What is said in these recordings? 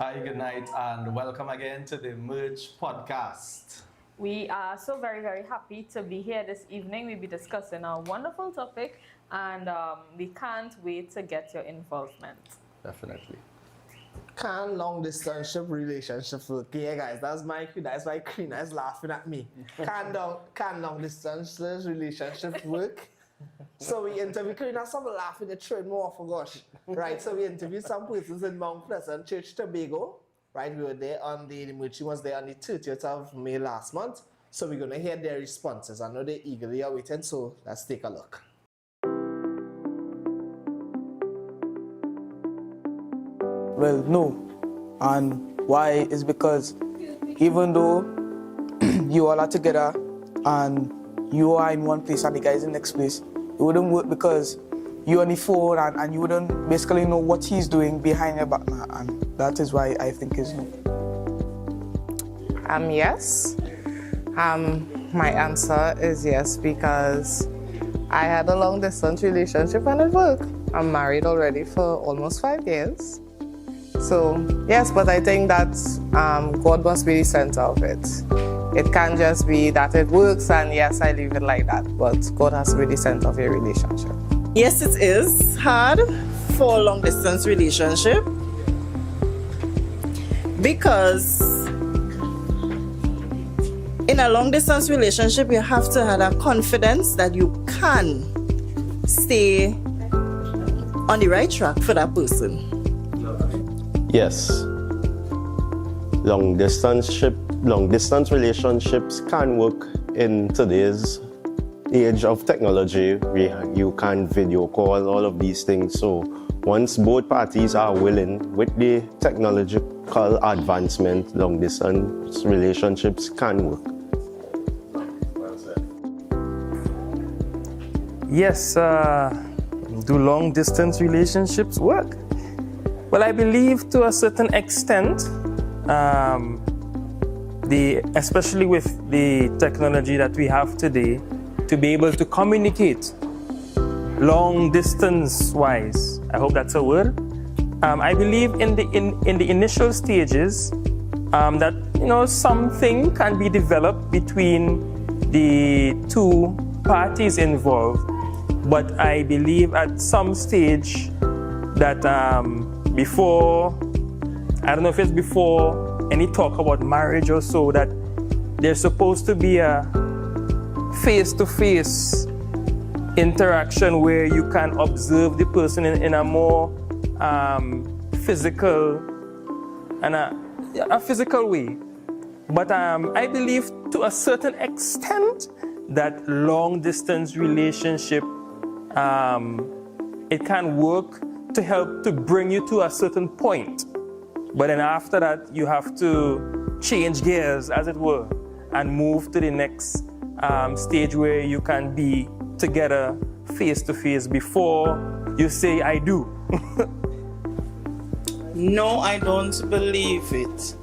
Hi, good night, and welcome again to the Merge podcast. We are so very, very happy to be here this evening. We'll be discussing a wonderful topic, and we can't wait to get your involvement. Definitely. Can long distance relationship work? Yeah, guys, that's my cue. That's why Kareina is laughing at me. Can long distance relationship work? So we interviewed Kareina, some laughing at train more for gosh. Right, so we interviewed some persons in Mount Pleasant Church, Tobago. Right, we were there on the merchant was there on the 30th of May last month. So we're gonna hear their responses. I know they're eagerly awaiting, so let's take a look. Well, no. And why is because even though you all are together and you are in one place and the guy is in the next place, it wouldn't work because you're on the phone and you wouldn't basically know what he's doing behind your back. And that is why I think it's no. Yes. My answer is yes because I had a long distance relationship and it worked. I'm married already for almost 5 years. So, yes, but I think that God must be the center of it. It can't just be that it works and yes, I leave it like that, but God has to be the center of your relationship. Yes, it is hard for a long distance relationship because in a long distance relationship, you have to have that confidence that you can stay on the right track for that person. Yes. Long distance relationships can work in today's age of technology. You can video call, all of these things. So once both parties are willing, with the technological advancement, long distance relationships can work. Yes, do long distance relationships work? Well, I believe to a certain extent, especially with the technology that we have today, to be able to communicate long distance wise. I hope that's a word. I believe in the initial stages that something can be developed between the two parties involved, but I believe at some stage that before, I don't know if it's before any talk about marriage or so, that there's supposed to be a face-to-face interaction where you can observe the person in a more physical and a physical way. But I believe to a certain extent that long-distance relationship, it can work to help to bring you to a certain point. But then after that, you have to change gears, as it were, and move to the next stage where you can be together face to face before you say, I do. No, I don't believe it.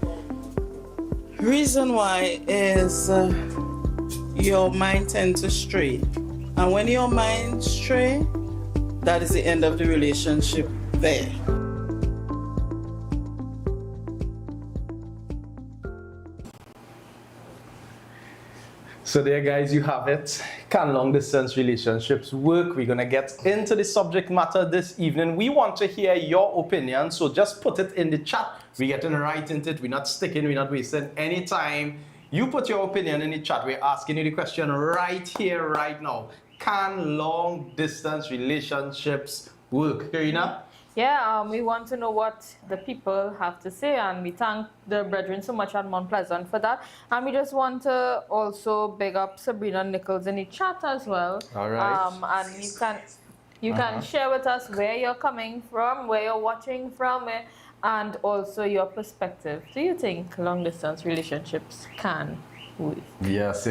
Reason why is your mind tends to stray. And when your mind stray, that is the end of the relationship there. So there, guys, you have it. Can long distance relationships work? We're going to get into the subject matter this evening. We want to hear your opinion, so just put it in the chat. We're getting right into it. We're not sticking, we're not wasting any time. You put your opinion in the chat. We're asking you the question right here, right now. Can long distance relationships work? Kareina? Yeah, we want to know what the people have to say, and we thank the brethren so much at Mount Pleasant for that. And we just want to also big up Sabrina Nichols in the chat as well. All right. And you can share with us where you're coming from, where you're watching from, and also your perspective. Do you think long distance relationships can work? Yes.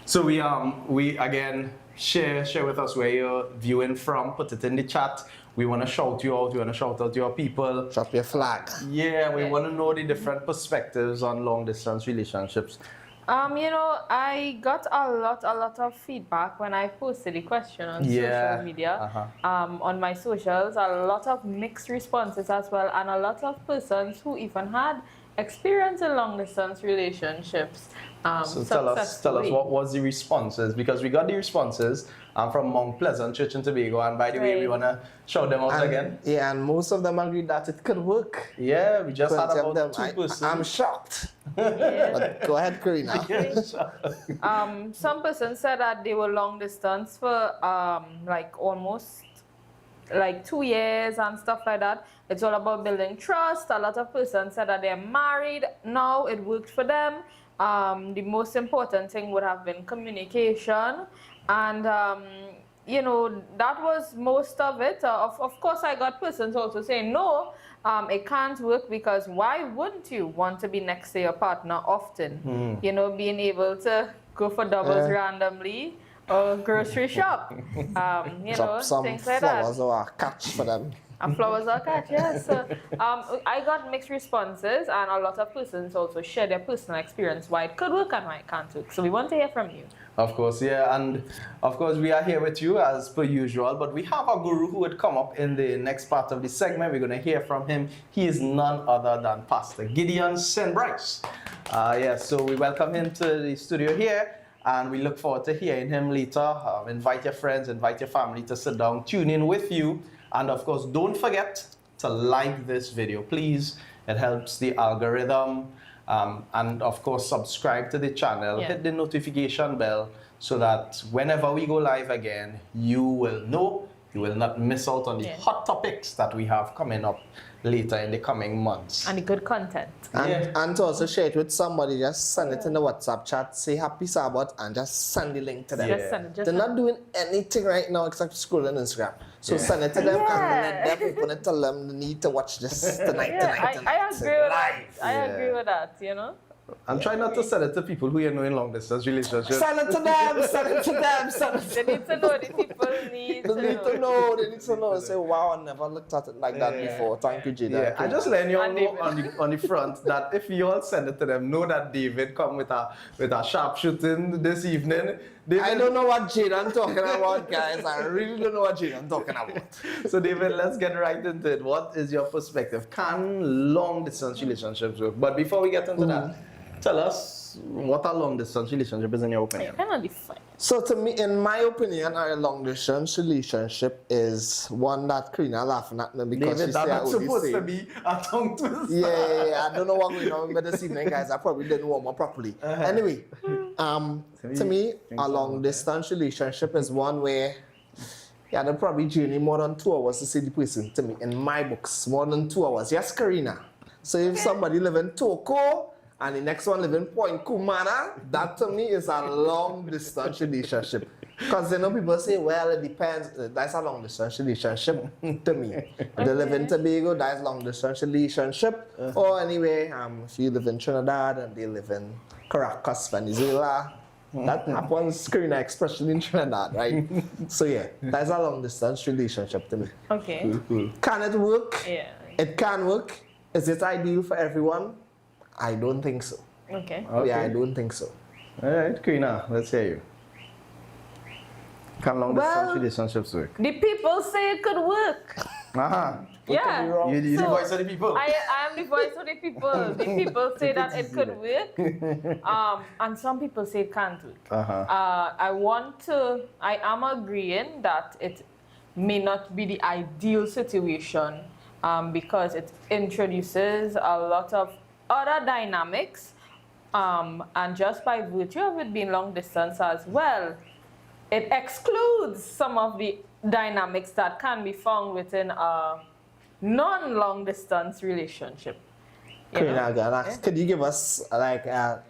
So we again share with us where you're viewing from. Put it in the chat. We want to shout you out. We want to shout out your people. Drop your flag. Yeah, we want to know the different perspectives on long distance relationships. I got a lot of feedback when I posted the question on social media. On my socials, a lot of mixed responses as well, and a lot of persons who even had experience in long distance relationships. So tell us what was the responses, because we got the responses from Mount Pleasant Church in Tobago, and by the way, we want to shout them out again. Yeah, and most of them agreed that it could work. Yeah, we just had Plenty of about them. 2 persons. I'm shocked. But go ahead, Kareina. Some persons said that they were long distance for almost 2 years and stuff like that. It's all about building trust. A lot of persons said that they're married now, it worked for them. The most important thing would have been communication, and that was most of it. Of course, I got persons also saying no, it can't work, because why wouldn't you want to be next to your partner often? Being able to go for doubles randomly or grocery shop, Drop some things like that. flowers or a catch for them. And flowers are catch, yes. So, I got mixed responses, and a lot of persons also share their personal experience why it could work and why it can't work. So we want to hear from you. Of course, yeah, and of course we are here with you as per usual, but we have a guru who would come up in the next part of the segment. We're going to hear from him. He is none other than Pastor Gideon and Bryce. So we welcome him to the studio here, and we look forward to hearing him later. Invite your friends, invite your family to sit down, tune in with you. And of course, don't forget to like this video, please. It helps the algorithm. And of course, subscribe to the channel, hit the notification bell, so that whenever we go live again, you will know, you will not miss out on the hot topics that we have coming up later in the coming months. And the good content. And to also share it with somebody, just send it in the WhatsApp chat, say happy Sabbath, and just send the link to them. They're not doing anything right now except scrolling Instagram. So send it to them and let them open it, tell them they need to watch this tonight. I agree with that. I agree with that, And try not to send it to people who you know in long distance relationships. Send it to them, send it to them, They need to know, the people need to know. They need to know. Say, wow, I never looked at it like that before. Thank you, Jayden. Yeah, I just letting you all know on the front that if you all send it to them, know that David come with a sharpshooting this evening. David, I don't know what Jayden talking about, guys. I really don't know what Jayden talking about. So David, let's get right into it. What is your perspective? Can long distance relationships work? But before we get into that, tell us what a long distance relationship is in your opinion. I cannot define. So to me, in my opinion, a long distance relationship is one that Kareina laughing at me because David, she that's said I not only supposed say. to be a tongue twister. Yeah, I don't know what's going on with this evening, guys. I probably didn't warm up properly. Anyway, to me, a long distance relationship is one where they'll probably journey more than 2 hours to see the person. To me, in my books, more than 2 hours. Yes, Kareina. So if somebody live in Toko and the next one live in Point Kumana, that to me is a long distance relationship. Because people say, well, it depends. That's a long distance relationship to me. If they live in Tobago, that's long distance relationship. Or anyway, if you live in Trinidad and they live in Caracas, Venezuela, that happens, Kareina, especially in Trinidad, right? So yeah, that's a long distance relationship to me. Okay. Can it work? Yeah. It can work. Is it ideal for everyone? I don't think so. Okay. Yeah, I don't think so. All right, Kareina, let's hear you. Can long distance relationships work? The people say it could work. Yeah. You're the voice of the people. I am the voice of the people. The people say that it could work. And some people say it can't work. I am agreeing that it may not be the ideal situation because it introduces a lot of other dynamics. And just by virtue of it being long distance as well, it excludes some of the dynamics that can be found within a non-long distance relationship. Kareina, could you give us like oh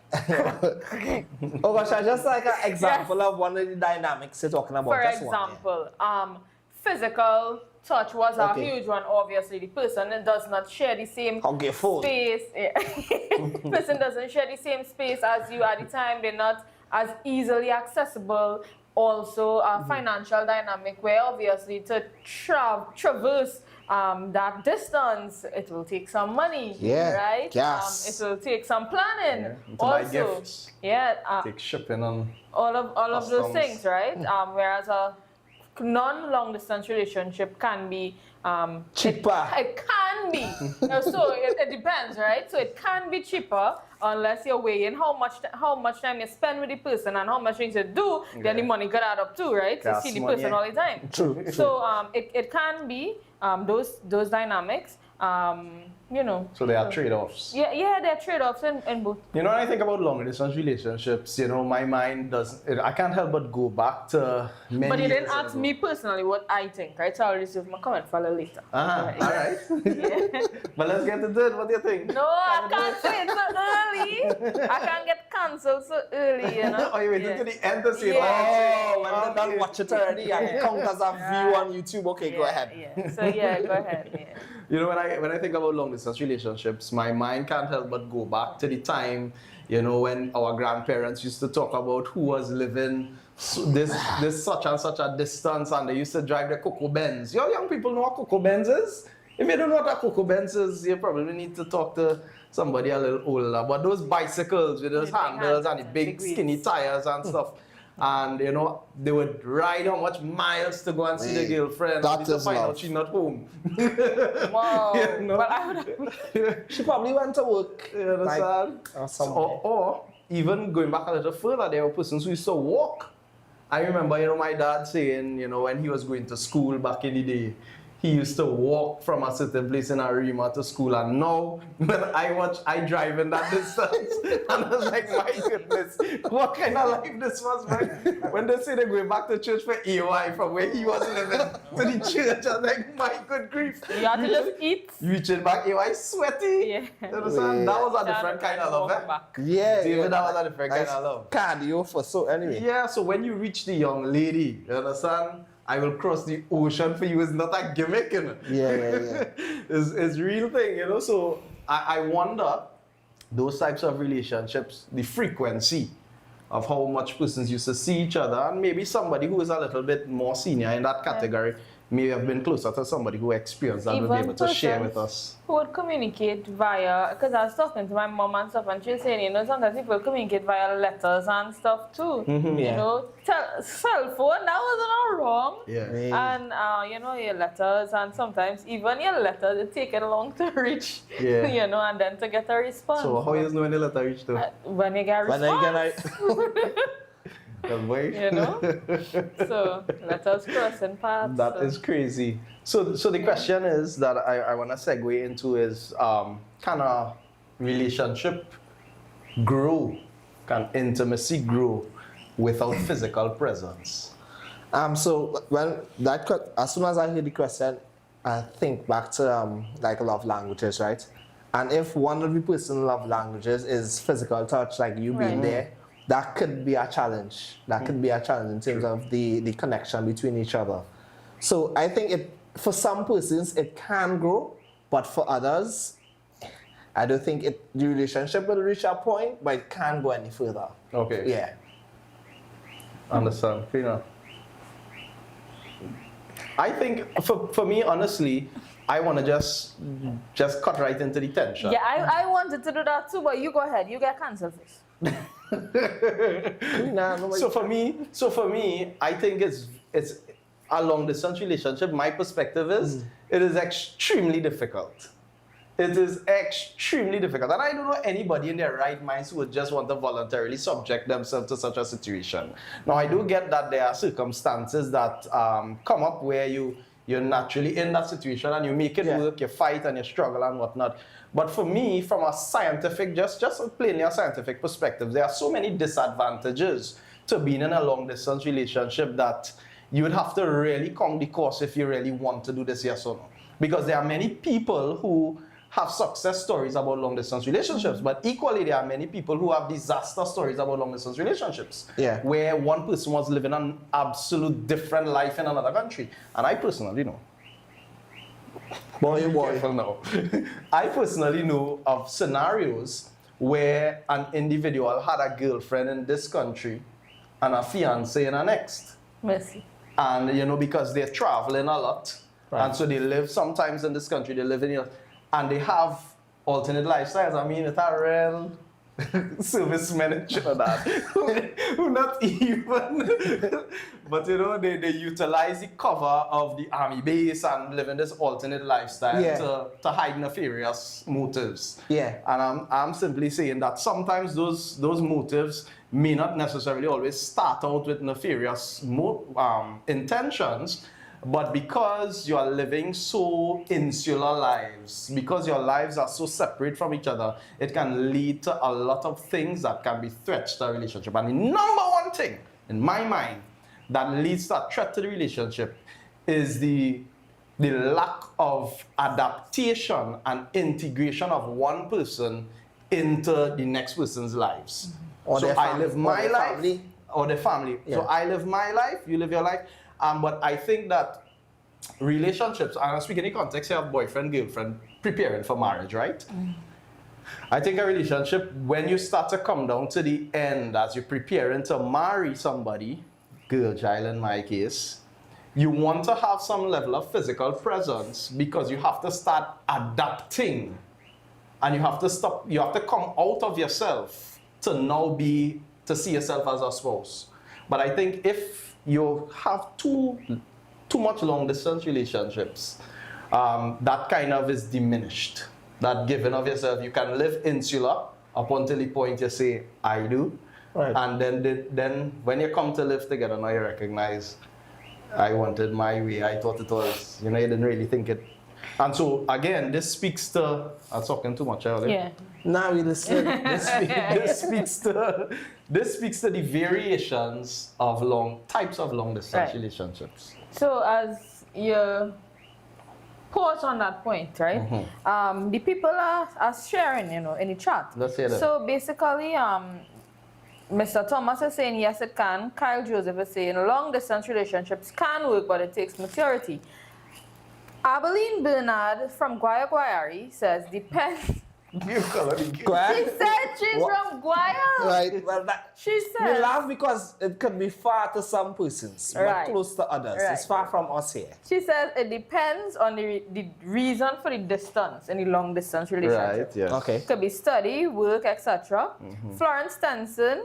gosh, just like an example of one of the dynamics you're talking about? For example, physical touch was a huge one. Obviously, the person does not share the same space. Person doesn't share the same space as you at the time. They're not as easily accessible. also a financial dynamic where obviously to traverse that distance, it will take some money, Yeah, right? yes. It will take some planning. Yeah, to buy also, gifts. yeah, Take shipping on. all of those customs. things, right? Whereas a non-long distance relationship can be Cheaper. It can be. So it depends, right? So it can be cheaper unless you're weighing how much time you spend with the person and how much things you do. Then the money got add up too, right? You Gas see the money, person yeah. all the time. True. So it can be those dynamics. You know. So there are trade-offs. Yeah, there are trade-offs in both. You know, when I think about long distance relationships, you know, my mind I can't help but go back to many But you didn't years ask ago. me personally what I think, right? So I'll receive my comment for a little later. All right. But let's get into it. What do you think? No, I can't say it so early. I can't get cancelled so early, you know. Oh, you waited to the end to say Yeah. Oh, when they're done watch it already and it counts as a view on YouTube. Okay, go ahead. Yeah. So yeah, go ahead. Yeah. You know, when I think about long distance relationships, my mind can't help but go back to the time, you know, when our grandparents used to talk about who was living this such and such a distance, and they used to drive the Coco Benz. Your young people know what Coco Benz is? If you don't know what a Coco Benz is, you probably need to talk to somebody a little older. But those bicycles with those The big handles and the handles, big big wheels. skinny tires and stuff. And you know, they would ride how much miles to go and see the girlfriend, that only to is find love. out she's not home. Wow. You know? But I would She probably went to work. You understand? Or So, something. or even going back a little further, there were persons who used to walk. I remember, you know, my dad saying, you know, when he was going to school back in the day, he used to walk from a certain place in Arima to school, and now when I drive in that distance, and I was like, my goodness, what kind of life this was, man? When they say they're going back to church for AY from where he was living to the church, I was like, my good grief. you have to just eat. Reaching back, AY sweaty. Yeah. You understand? That was a different kind of love, eh? Back. Yeah, David, yeah. that was a different kind Nice of love. cardio for so anyway. Yeah, so when you reach the young lady, you understand? I will cross the ocean for you. It's not a gimmick, you know? Yeah. It's real thing, you know? So I wonder, those types of relationships, the frequency of how much persons used to see each other, and maybe somebody who is a little bit more senior in that category may have been closer to somebody who experienced that and would be able to share with us. Who would communicate via, because I was talking to my mom and stuff, and she was saying, you know, sometimes people communicate via letters and stuff too. You Yeah. know, cell phone, that wasn't all wrong. Yeah. And, you know, your letters, and sometimes even your letters, it take it long to reach, Yeah. you know, and then to get a response. So how you know when the letter reached to? When you get a When response. I get You know? So, letters crossing paths. That is crazy. So the question is that I want to segue into is, can a relationship grow? Can intimacy grow without physical presence? So well, as soon as I hear the question, I think back to like love languages, right? And if one of the person's love languages is physical touch, like you being there, that could be a challenge. That could be a challenge in terms of the connection between each other. So I think for some persons it can grow, but for others, I don't think the relationship will reach a point, but it can't go any further. Okay. Yeah. Understand. Fair enough. I think for me, honestly, I want to just cut right into the tension. Yeah, I wanted to do that too, but you go ahead. You get cancelled first. So for me, I think it's a long distance relationship. My perspective is it is extremely difficult. It is extremely difficult. And I don't know anybody in their right minds who would just want to voluntarily subject themselves to such a situation. Now, I do get that there are circumstances that come up where you're naturally in that situation and you make it work, you fight and you struggle and whatnot. But for me, from a scientific, just plainly a scientific perspective, there are so many disadvantages to being in a long distance relationship that you would have to really come the course if you really want to do this, yes or no. Because there are many people who have success stories about long distance relationships, but equally there are many people who have disaster stories about long distance relationships. Yeah. Where one person was living an absolute different life in another country. And I personally know. Boy. Careful now. I personally know of scenarios where an individual had a girlfriend in this country and a fiance in the next. Mercy. And you know, because they're traveling a lot, and so they live sometimes in this country, they live in here, and they have alternate lifestyles. I mean, it's a real servicemen in Trinidad who not even, but you know, they utilize the cover of the army base and live in this alternate lifestyle to hide nefarious motives. Yeah. And I'm simply saying that sometimes those motives may not necessarily always start out with nefarious intentions, but because you are living so insular lives, because your lives are so separate from each other, it can lead to a lot of things that can be threats to a relationship. And the number one thing, in my mind, that leads to a threat to the relationship is the lack of adaptation and integration of one person into the next person's lives. Or so their I family, live my life, family. or the family. Yeah. So I live my life, you live your life. But I think that relationships, and I'm speaking in the context here of boyfriend, girlfriend, preparing for marriage, right? I think a relationship, when you start to come down to the end, as you're preparing to marry somebody, girl child in my case, you want to have some level of physical presence because you have to start adapting. And you have to come out of yourself to now to see yourself as a spouse. But I think if you have too much long distance relationships, that kind of is diminished. That giving of yourself, you can live insular up until the point you say, I do. Right. And then when you come to live together, now you recognize, I wanted my way, I thought it was, you didn't really think it. And so again, this speaks to, I was talking too much earlier. Yeah. Now we listen. This speaks to the variations of types of long distance relationships. So as you pause on that point, right? The people are sharing, in the chat. Let's hear that. So basically, Mr. Thomas is saying yes, it can. Kyle Joseph is saying long distance relationships can work, but it takes maturity. Abeline Bernard from Guayari says depends. She said she's from Guaya. Right. Well, She we said. laugh because it could be far to some persons, Right. but close to others. Right. It's far from us here. She says it depends on the reason for the distance in the long distance relationship. Right, yes. Okay. It could be study, work, etc. Florence Stenson,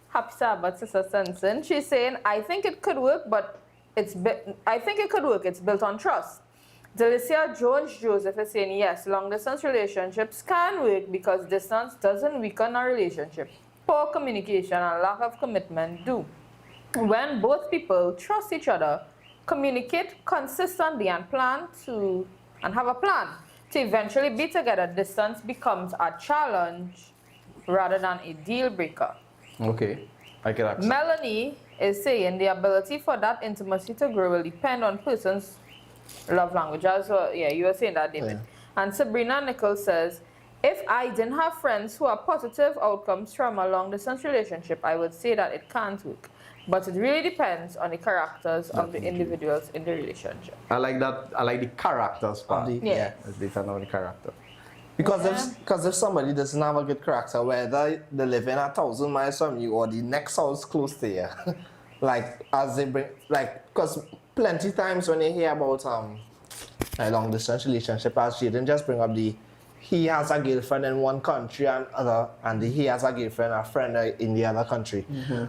happy Sabbath, Sister Stenson. She's saying, I think it could work, but it's built on trust. Delicia Jones Joseph is saying, yes, long distance relationships can work because distance doesn't weaken a relationship. Poor communication and lack of commitment do. When both people trust each other, communicate consistently and have a plan to eventually be together, distance becomes a challenge rather than a deal breaker. Okay, I can accept. Melanie is saying the ability for that intimacy to grow will depend on person's love language. Also, yeah, you were saying that, David. Yeah. And Sabrina Nichols says, if I didn't have friends who are positive outcomes from a long distance relationship, I would say that it can't work. But it really depends on the characters of the individuals in the relationship. I like that. I like the characters part. Yeah. It depends on the character. Because if somebody doesn't have a good character, whether they live in 1,000 miles from you or the next house close to you, because plenty times when you hear about a long distance relationship, as Jayden just bring up he has a girlfriend in one country and he has a girlfriend, a friend in the other country.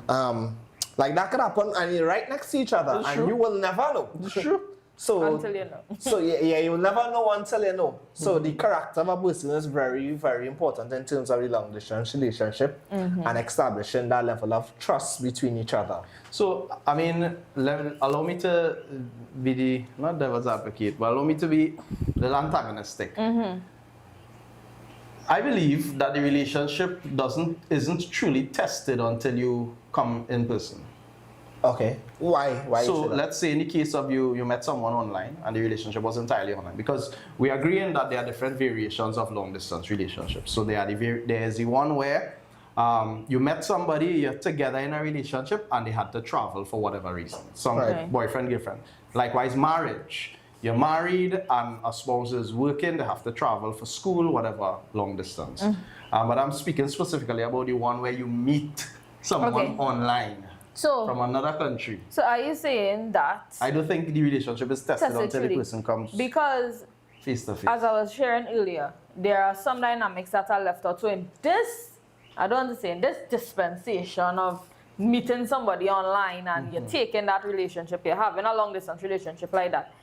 That could happen and you're right next to each other and you will never know. It's true. So until you know. So yeah, you'll never know until you know. So the character of a person is very, very important in terms of the long distance relationship and establishing that level of trust between each other. So, I mean, allow me to be not devil's advocate, but allow me to be the antagonistic. I believe that the relationship isn't truly tested until you come in person. Okay. Why? So let's say in the case of you met someone online and the relationship was entirely online, because we are agreeing that there are different variations of long distance relationships. So there is the one where you met somebody, you're together in a relationship and they had to travel for whatever reason. Some boyfriend, girlfriend. Likewise, marriage. You're married and a spouse is working, they have to travel for school, whatever, long distance. But I'm speaking specifically about the one where you meet someone online. So, from another country. so are you saying that? I don't think the relationship is tested until the Technically, person comes because face to face. as I was sharing earlier, there are some dynamics that are left out. So in this, I don't understand, this dispensation of meeting somebody online and you're taking that relationship, you're having a long distance relationship like that,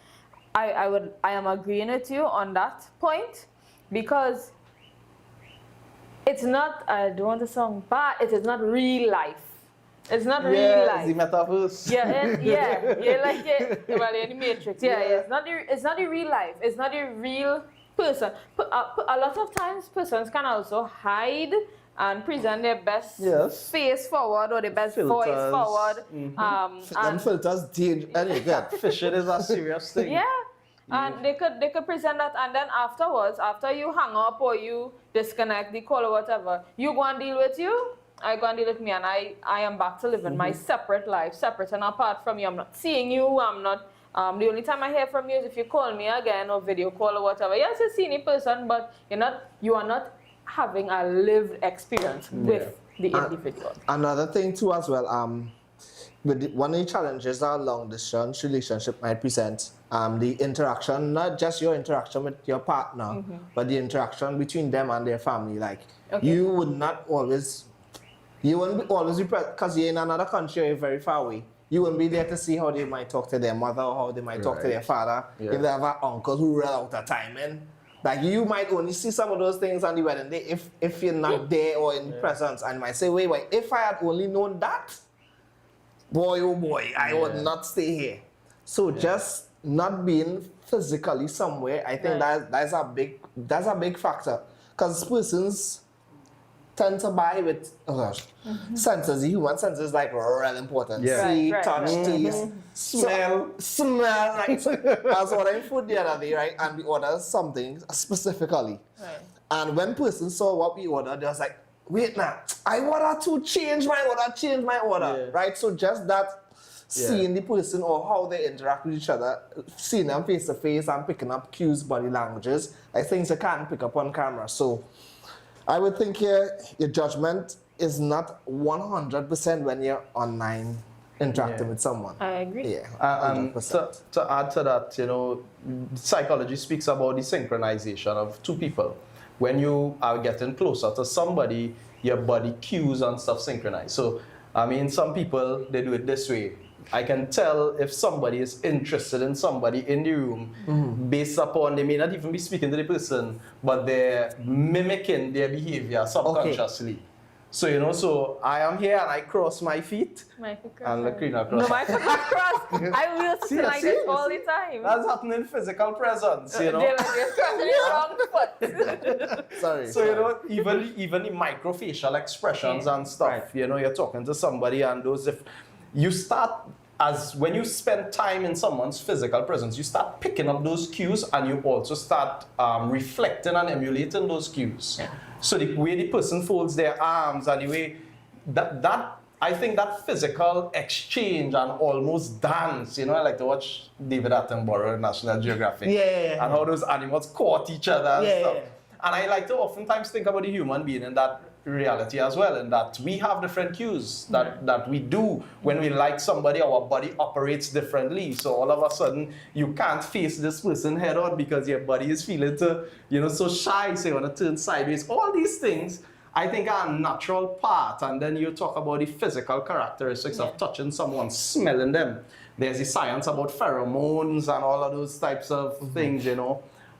I am agreeing with you on that point, because it's not, I don't want to sound bad, it is not real life. It's not real life. The metaverse. You're like well, you're in the Matrix. It's not the real life. It's not the real person. A lot of times, persons can also hide and present their best face forward or their best voice forward. And filters change. Fishing is a serious thing. Yeah. And they could present that, and then afterwards, after you hang up or you disconnect the call or whatever, you go and deal with you. I go and deal with me, and I am back to living my separate life, separate and apart from you. I'm not seeing you. I'm not. The only time I hear from you is if you call me again or video call or whatever. Yes, you're seeing a person, but you are not having a lived experience with the individual. Another thing too as well, one of the challenges that a long distance relationship might present, the interaction, not just your interaction with your partner, but the interaction between them and their family. Like you would not always. You wouldn't always be present, because you're in another country, you're very far away. You wouldn't be there to see how they might talk to their mother or how they might talk to their father. If they have an uncle who ran out of time. And like you might only see some of those things on the wedding day if you're not there or in presence. And you might say, wait, if I had only known that, boy, oh boy, I would not stay here. So just not being physically somewhere, I think that's a big factor. Because persons tend to buy with senses. Human senses like real important. See, touch, taste, smell. Right? I was ordering food the other day, right? And we ordered something specifically. Right. And when persons saw what we ordered, they was like, wait now, I want to change my order, right? So just that seeing the person or how they interact with each other, seeing them face to face and picking up cues, body languages, like things you can't pick up on camera. So I would think your judgment is not 100% when you're online interacting with someone. I agree. Yeah, and to add to that, psychology speaks about the synchronization of two people. When you are getting closer to somebody, your body cues and stuff synchronize. So, I mean, some people, they do it this way. I can tell if somebody is interested in somebody in the room based upon, they may not even be speaking to the person, but they're mimicking their behavior subconsciously. So, so I am here and I cross my feet. My foot cross. And Kareina cross. No, my foot not cross. I will sit like this all the time. That's happening physical presence, They're like, you're crossing the wrong foot. Sorry. So, even the microfacial expressions and stuff, you're talking to somebody and those, if you start, when you spend time in someone's physical presence, you start picking up those cues and you also start reflecting and emulating those cues. Yeah. So the way the person folds their arms and the way that I think that physical exchange and almost dance, I like to watch David Attenborough, National Geographic, and how those animals caught each other and stuff. And I like to oftentimes think about the human being in that reality as well, and that we have different cues that we do when we like somebody. Our body operates differently, so all of a sudden you can't face this person head on because your body is feeling so shy, so you want to turn sideways. All these things I think are a natural part. And then you talk about the physical characteristics of touching someone, smelling them. There's the science about pheromones and all of those types of things,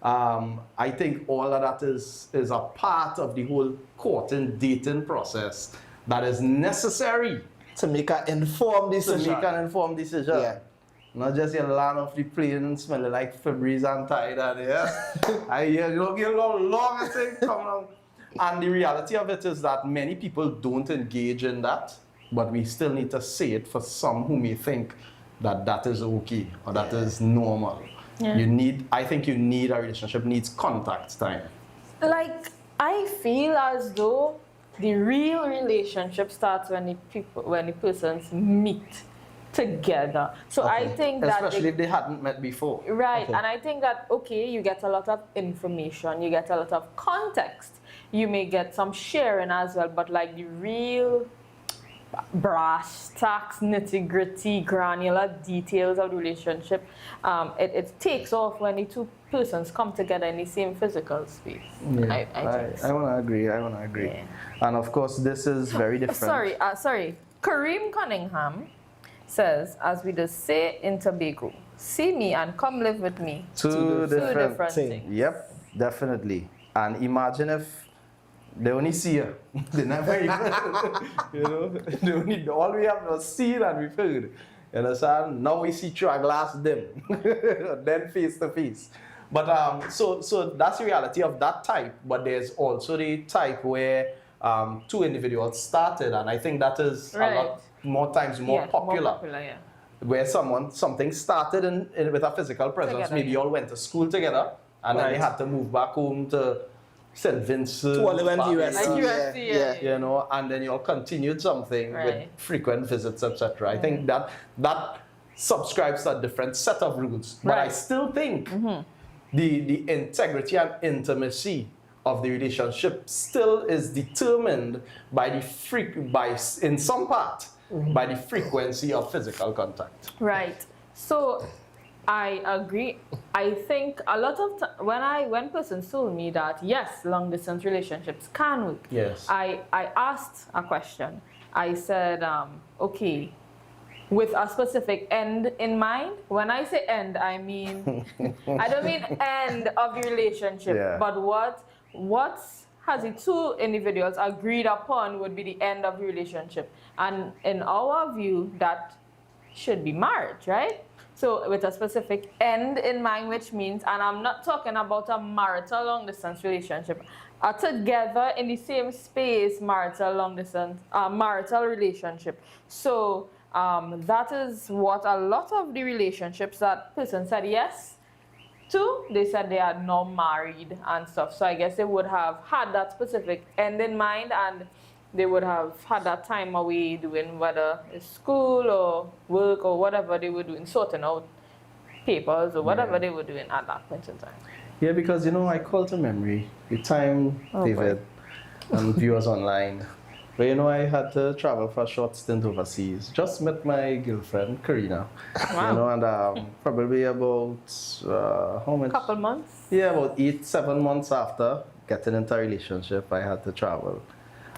I think all of that is a part of the whole courting, dating process that is necessary to make an informed decision. Yeah. Not just you land off the plane and smelling like Febreze and Tide. I hear you long and thing come out. And the reality of it is that many people don't engage in that, but we still need to say it for some who may think that is okay or that is normal. Yeah. I think a relationship needs contact time. Like, I feel as though the real relationship starts when the persons meet together. So I think that especially if they hadn't met before. Right, and I think that you get a lot of information, you get a lot of context, you may get some sharing as well, but like the real brass tacks, nitty gritty, granular details of the relationship. It takes off when the two persons come together in the same physical space. Yeah, I think so. I want to agree. Yeah. And of course, this is very different. Sorry. Kareem Cunningham says, as we just say in Tobago, see me and come live with me. Two different things. Yep, definitely. And imagine if they only see you. They never even, they only, all we have was seen and we've heard. You understand? Now we see through a glass dim, then face to face. But so that's the reality of that type. But there's also the type where two individuals started, and I think that is a lot more times more popular. Yeah. Where something started with a physical presence. Together, Maybe you all went to school together, and then they had to move back home to St. Vincent. To Olive and US. Like USC, yeah. You know, and then you all continued something with frequent visits, etc. I think that subscribes to a different set of rules. But I still think the integrity and intimacy of the relationship still is determined by in some part by the frequency of physical contact. Right. So I agree. I think a lot of when persons told me that yes, long distance relationships can work. Yes. I asked a question. I said, okay, with a specific end in mind. When I say end, I mean I don't mean end of the relationship, but what has the two individuals agreed upon would be the end of the relationship. And in our view, that should be marriage, right? So with a specific end in mind, which means, and I'm not talking about a marital long distance relationship, together in the same space, marital long distance, marital relationship. So that is what a lot of the relationships that person said yes to, they said they are now married and stuff. So I guess they would have had that specific end in mind, and they would have had that time away doing whether it's school or work or whatever they were doing, sorting out papers or whatever they were doing at that point in time. Yeah, because I call to memory the time, David, and viewers online, where I had to travel for a short stint overseas. Just met my girlfriend, Kareina. Wow. And probably about how much? Couple months? Yeah, about 7 months after getting into a relationship, I had to travel.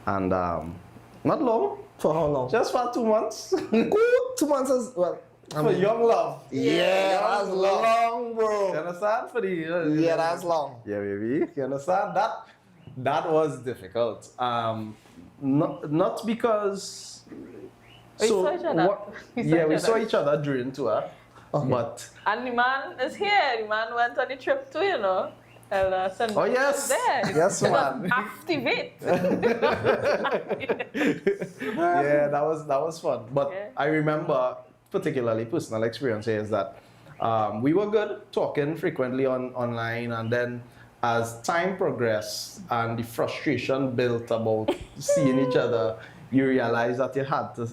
And not long. For how long? Just for 2 months. Good. 2 months as well. For young love. Yeah, that's long, bro. You understand? Yeah, that's long. Yeah, baby. You understand? That was difficult. Not because. We saw each other. We saw each other during tour. Okay. But. And the man is here. The man went on the trip too, Oh yes, there. yes, man. Activate. Yeah, that was fun. But I remember particularly personal experience is that we were good talking frequently online, and then as time progressed and the frustration built about seeing each other, you realize that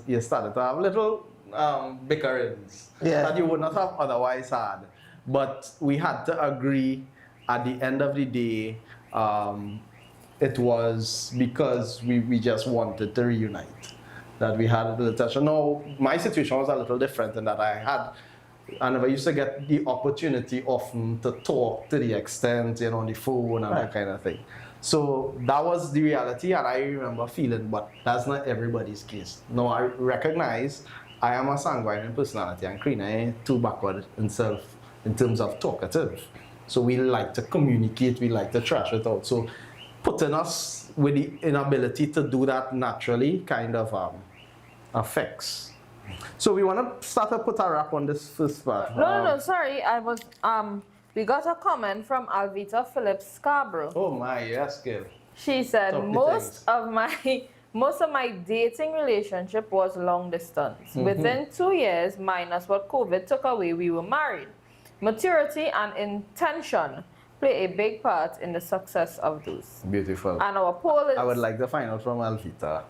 you started to have little bickerings that you would not have otherwise had. But we had to agree at the end of the day, it was because we just wanted to reunite, that we had a little tension. Now, my situation was a little different in that I never used to get the opportunity often to talk to the extent, on the phone and that kind of thing. So that was the reality, and I remember feeling, but that's not everybody's case. No, I recognize I am a sanguine personality, and Kareina is too backward himself in terms of talkative. So we like to communicate, we like to trash it out. So putting us with the inability to do that naturally kind of affects. So we want to start to put a wrap on this first part. No, sorry. I was we got a comment from Alvita Phillips Scarborough. Oh my, yes, girl. She said most of my dating relationship was long distance. Within 2 years, minus what COVID took away, we were married. Maturity and intention play a big part in the success of those. Beautiful. And our poll is... I would like to find out from Alvita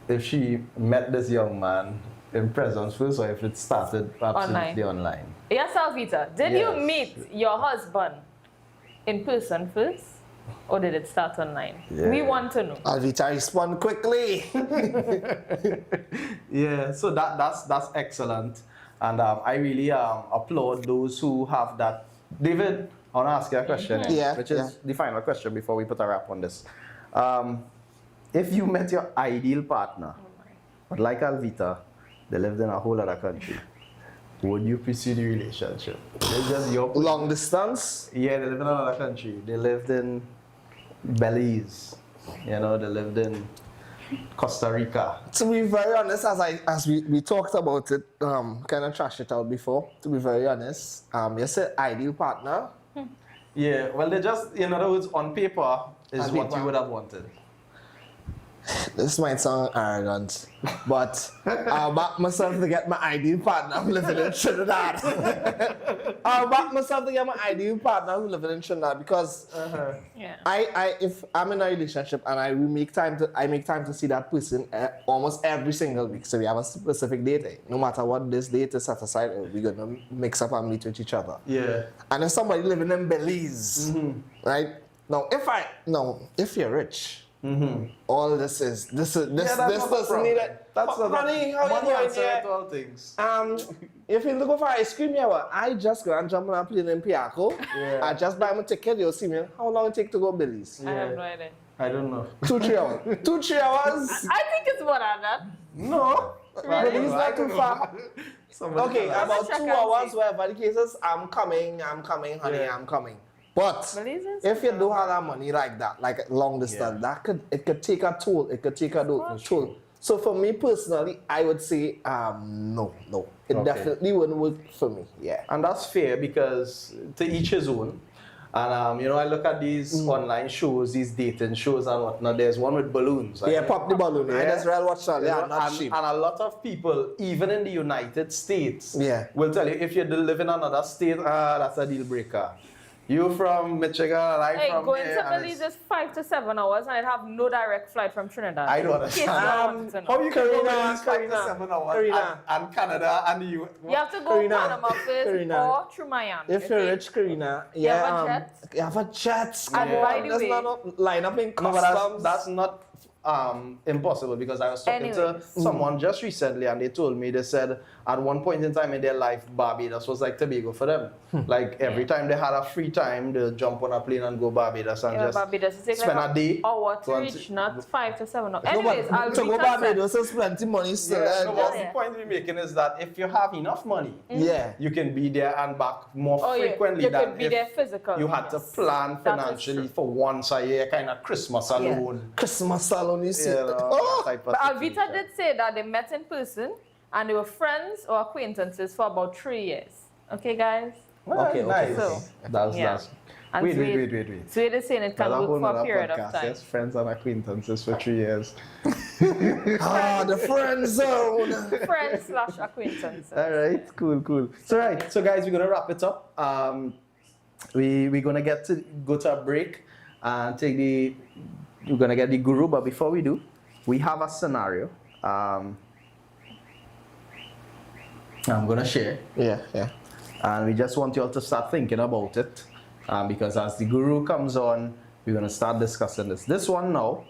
if she met this young man in presence first, or if it started absolutely online. Yes, Alvita. Did you meet your husband in person first? Or did it start online? We want to know. Alvita, respond quickly. Yeah, so that's excellent, and I really applaud those who have that. David, I want to ask you a question, Yeah, which is the final question before we put a wrap on this. If you met your ideal partner, but like Alvita, they lived in a whole other country, would you pursue the relationship? It's just your Long distance? Yeah, they live in another country. They lived in Belize. You know, they lived in Costa Rica. To be very honest, as we talked about it, kind of trash it out before, to be very honest, you said ideal partner. Yeah, well, they just, in other words, on paper, is On what paper. you would have wanted. This might sound arrogant, but I'll back myself to get my ideal partner who living in Trinidad. I'll back myself to get my ideal partner who living in Trinidad because Yeah. if I'm in a relationship and I make time to see that person almost every single week. So we have a specific date. No matter what this date is set aside, we're gonna mix up and meet with each other. Yeah. And if somebody living in Belize, right? Now, if you're rich. All this Yeah, that's not a doesn't problem. need it. That's not Honey, how you money doing answer here? to all things. If you look for ice cream, yeah, I just go and jump on a plane in Piaco. Yeah. I just buy my ticket. You'll see me. How long it take to go Belize? I have no idea. I don't know. 2-3 hours. 2-3 hours. I think it's more than that. No, Belize not too far. Okay, about check 2 and hours, see. whatever the case is. I'm coming, honey, Yeah. I'm coming. But Belize is- if you don't have that money like that, like long distance, it could take a toll. It could take a toll. So for me personally, I would say no. It Okay. definitely wouldn't work for me. Yeah. And that's fair because to each his own. And I look at these online shows, these dating shows and whatnot. There's one with balloons. Yeah, pop the balloon. Yeah. Yeah, that's real watch that. Yeah, and, not cheap. and a lot of people, even in the United States, Yeah. will tell you if you live in another state, that's a deal breaker. You from Michigan and I Hey, from going here. to and Belize it's- is 5 to 7 hours and I have no direct flight from Trinidad. I don't In case you understand. wanted to know. How you can go Kareina, Belize 5 to Kareina, 7 hours Kareina. and Canada and you. You have to go Kareina, Panama first Kareina. or through Miami. If you're okay? rich, Karina, have a yeah, jet? you have a jet. And by the There's way- not a line up in No, but customs. that's not impossible because I was talking to Anyways. someone just recently and they told me, they said at one point in time in their life, Barbados was like Tobago for them. Like every time they had a free time, they'll jump on a plane and go Barbados and Yeah, just Barbados it takes spend like a day. hour to go and reach, see- not 5 to 7 hours. No, Anyways, but to go Alvita said, Barbados is plenty money still. Yeah, no, but Yeah. the point we're making is that if you have enough money, Yeah. you can be there and back more oh, frequently you than could be if there physically. you had to Yes. plan That is financially true. for once a year, kind of Christmas alone. Christmas salon, you see. You know, Oh! that type of But Alvita situation. did say that they met in person and they were friends or acquaintances for about 3 years. Okay, guys? Okay, nice. So, That's yeah. And wait. So it is saying it can That's a work whole for a nother period of podcast. time. Yes, friends and acquaintances for 3 years. Ah, the friend zone. Friends/acquaintances. All right, cool. So guys, we're gonna wrap it up. We're gonna go to a break and we're gonna get the guru. But before we do, we have a scenario. I'm gonna share. Yeah. And we just want you all to start thinking about it. Because as the guru comes on, we're going to start discussing this. This one now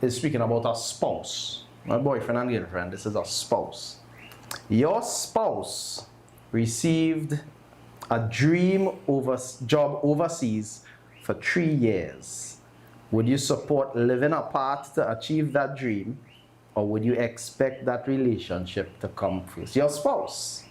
is speaking about a spouse. Not boyfriend and girlfriend, this is a spouse. Your spouse received a dream job overseas for 3 years. Would you support living apart to achieve that dream? Or would you expect that relationship to come first? Your spouse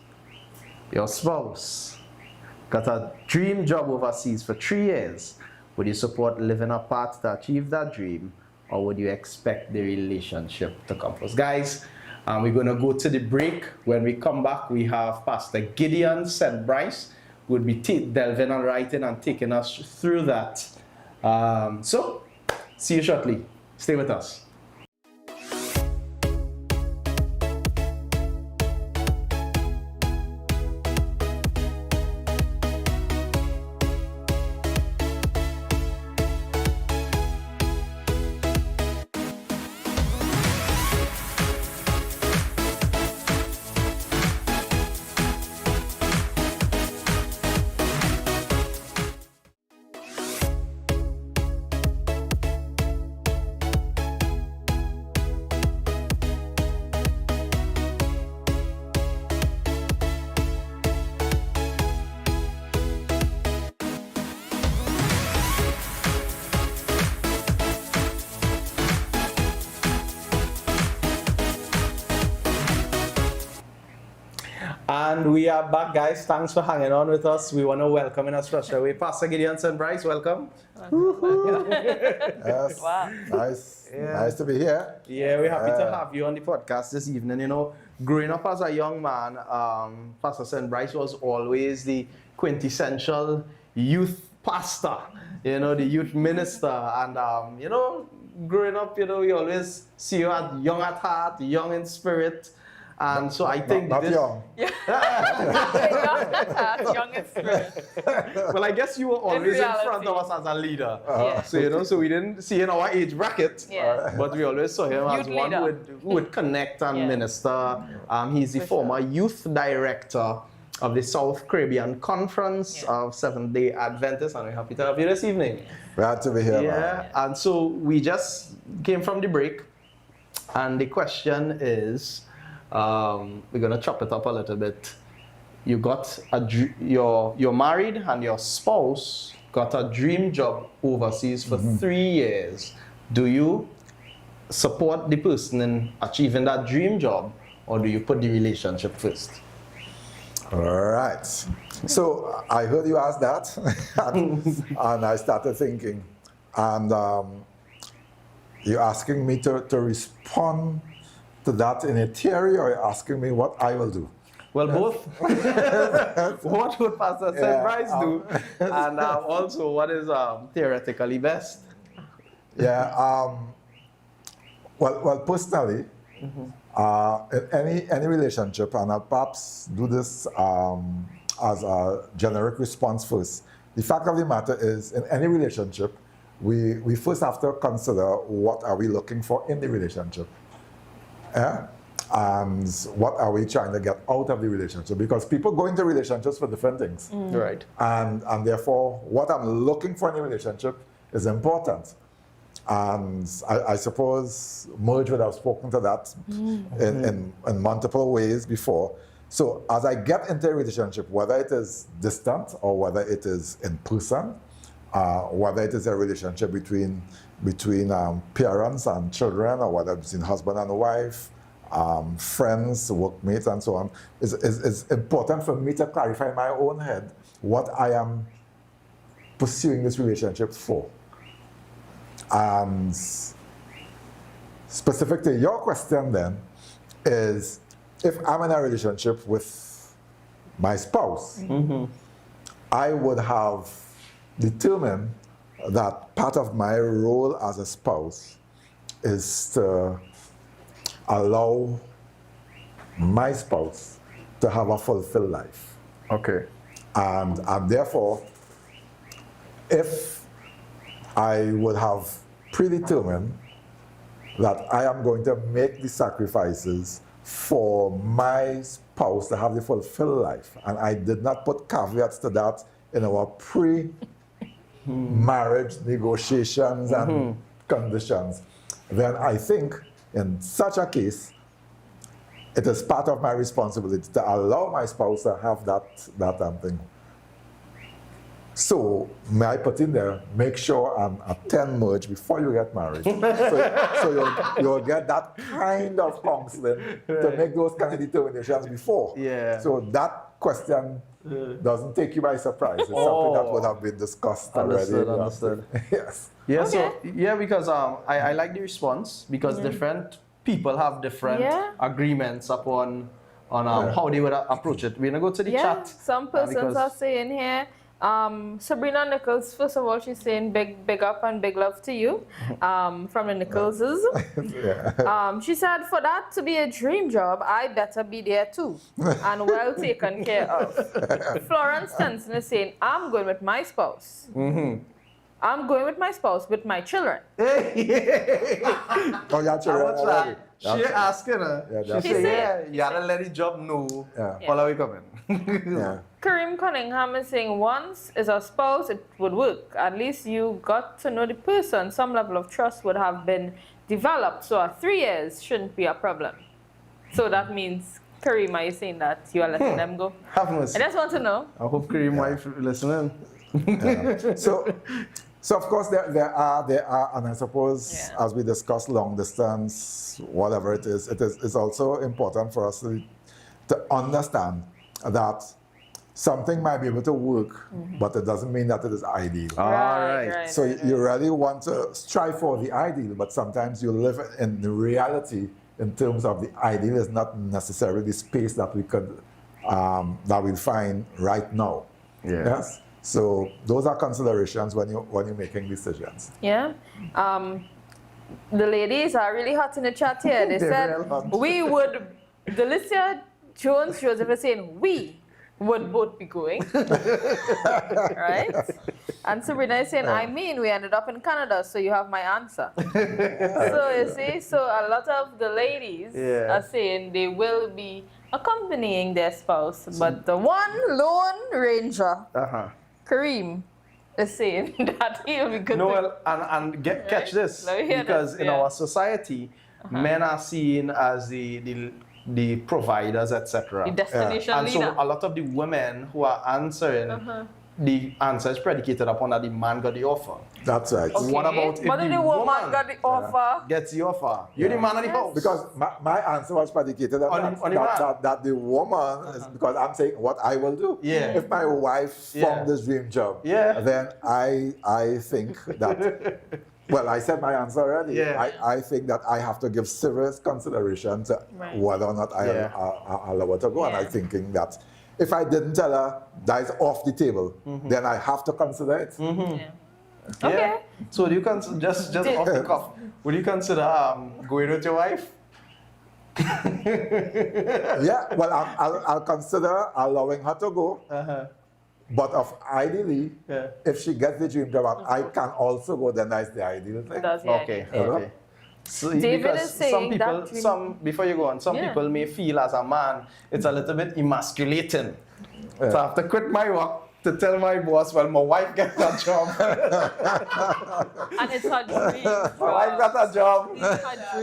got a dream job overseas for 3 years. Would you support living apart to achieve that dream? Or would you expect the relationship to come first? Guys, we're going to go to the break. When we come back, we have Pastor Gideon and Bryce who would be delving and writing and taking us through that. So, see you shortly. Stay with us. And we are back, guys. Thanks for hanging on with us. We want to welcome in a special way Pastor Gideon and Bryce. Welcome. Yes. Wow. Nice. Yeah. Nice to be here. Yeah, we're happy to have you on the podcast this evening. You know, growing up as a young man, Pastor St. Bryce was always the quintessential youth pastor, you know, the youth minister. And, you know, growing up, you know, we always see you at young at heart, young in spirit. And so I think Not this... young. Young in spirit. Well, I guess you were always in front reality. of us as a leader. Yeah. So, you know, so we didn't see in our age bracket, Yeah. but we always saw him as Youth one leader. who would connect and Yeah. minister. He's the former youth director of the South Caribbean Conference of Seventh-day Adventists, and we're happy to have you this evening. Glad to be here, Yeah, man. and so we just came from the break, and the question is, we're gonna chop it up a little bit. You got you're married, and your spouse got a dream job overseas for 3 years. Do you support the person in achieving that dream job, or do you put the relationship first? All right. So I heard you ask that, and I started thinking, and you're asking me to respond to that in a theory, or you're asking me what I will do? Well, both. What would Pastor St. Bryce do? And also, what is theoretically best? Yeah. Well, personally, in any relationship, and I'll perhaps do this as a generic response first. The fact of the matter is, in any relationship, we first have to consider what are we looking for in the relationship. Yeah? And what are we trying to get out of the relationship? Because people go into relationships for different things. Right. And therefore, what I'm looking for in a relationship is important. And I suppose Merge would have spoken to that in multiple ways before. So as I get into a relationship, whether it is distant or whether it is in person, whether it is a relationship between parents and children, or whether it's between husband and wife, friends, workmates, and so on, is important for me to clarify in my own head what I am pursuing this relationship for. And specific to your question then is, if I'm in a relationship with my spouse, I would have determined that part of my role as a spouse is to allow my spouse to have a fulfilled life. Okay. And therefore, if I would have predetermined that I am going to make the sacrifices for my spouse to have the fulfilled life, and I did not put caveats to that in our pre-marriage negotiations and conditions, then I think in such a case, it is part of my responsibility to allow my spouse to have that thing. So, may I put in there, make sure and attend Merge before you get married. so you'll get that kind of counseling to make those kind of determinations before. Yeah. So that question doesn't take you by surprise. It's something that would have been discussed already. Understood. Yes. Yeah, Okay. so, yeah, because I like the response, because different people have different agreements upon how they would approach it. We're going to go to the chat. Some persons because- are saying here, Sabrina Nichols, first of all, she's saying big up and big love to you from the Nicholses. She said, for that to be a dream job, I better be there too and well taken care of. Florence Tenson is saying, I'm going with my spouse. I'm going with my spouse with my children. Oh, yeah, children already. She asking her. Yeah, She She said, said- you had to let the job know. Yeah. While are we coming? Yeah. Kareem Cunningham is saying, once is a spouse, it would work. At least you got to know the person. Some level of trust would have been developed. So 3 years shouldn't be a problem. So that means, Kareem, are you saying that you are letting them go? Have mercy. I just want to know. I hope Kareem wife listening. So of course there are, and I suppose as we discussed long distance, whatever it is, it's also important for us to understand that something might be able to work, but it doesn't mean that it is ideal. Right. So you really want to strive for the ideal, but sometimes you live in the reality in terms of the ideal is not necessarily the space that we could that we'll find right now. Yeah. Yes. So those are considerations when you're making decisions. Yeah. The ladies are really hot in the chat here. They They're said real hot. we would. Delicia Jones Joseph is saying we would both be going, right? And Sabrina is saying, I mean, we ended up in Canada, so you have my answer. So you see, so a lot of the ladies are saying they will be accompanying their spouse, but the one lone ranger, Kareem, is saying that he'll be good. No, well, and catch this, Let me hear because this, in our society, men are seen as the providers, etc. The destination And leader. so a lot of the women who are answering, the answer is predicated upon that the man got the offer. That's right. Okay. What about if But if the woman got the offer? gets the offer? You're the man of the house. Because my answer was predicated on that the woman is because I'm saying what I will do. Yeah. If my wife formed this dream job, then I think that. Well, I said my answer already. Yeah. I think that I have to give serious consideration to whether or not I allow her to go. And I'm thinking that if I didn't tell her that is off the table, then I have to consider it. Okay. So do you just off the cuff, would you consider going with your wife? Yeah, well, I'll consider allowing her to go. But ideally, if she gets the dream job, I can also go, then that's the ideal thing. That's the Okay. So David because is saying some people, that dream- before you go on, some people may feel as a man, it's a little bit emasculating. So I have to quit my work to tell my boss, well, my wife got a job. And it's her dream. My wife got a job.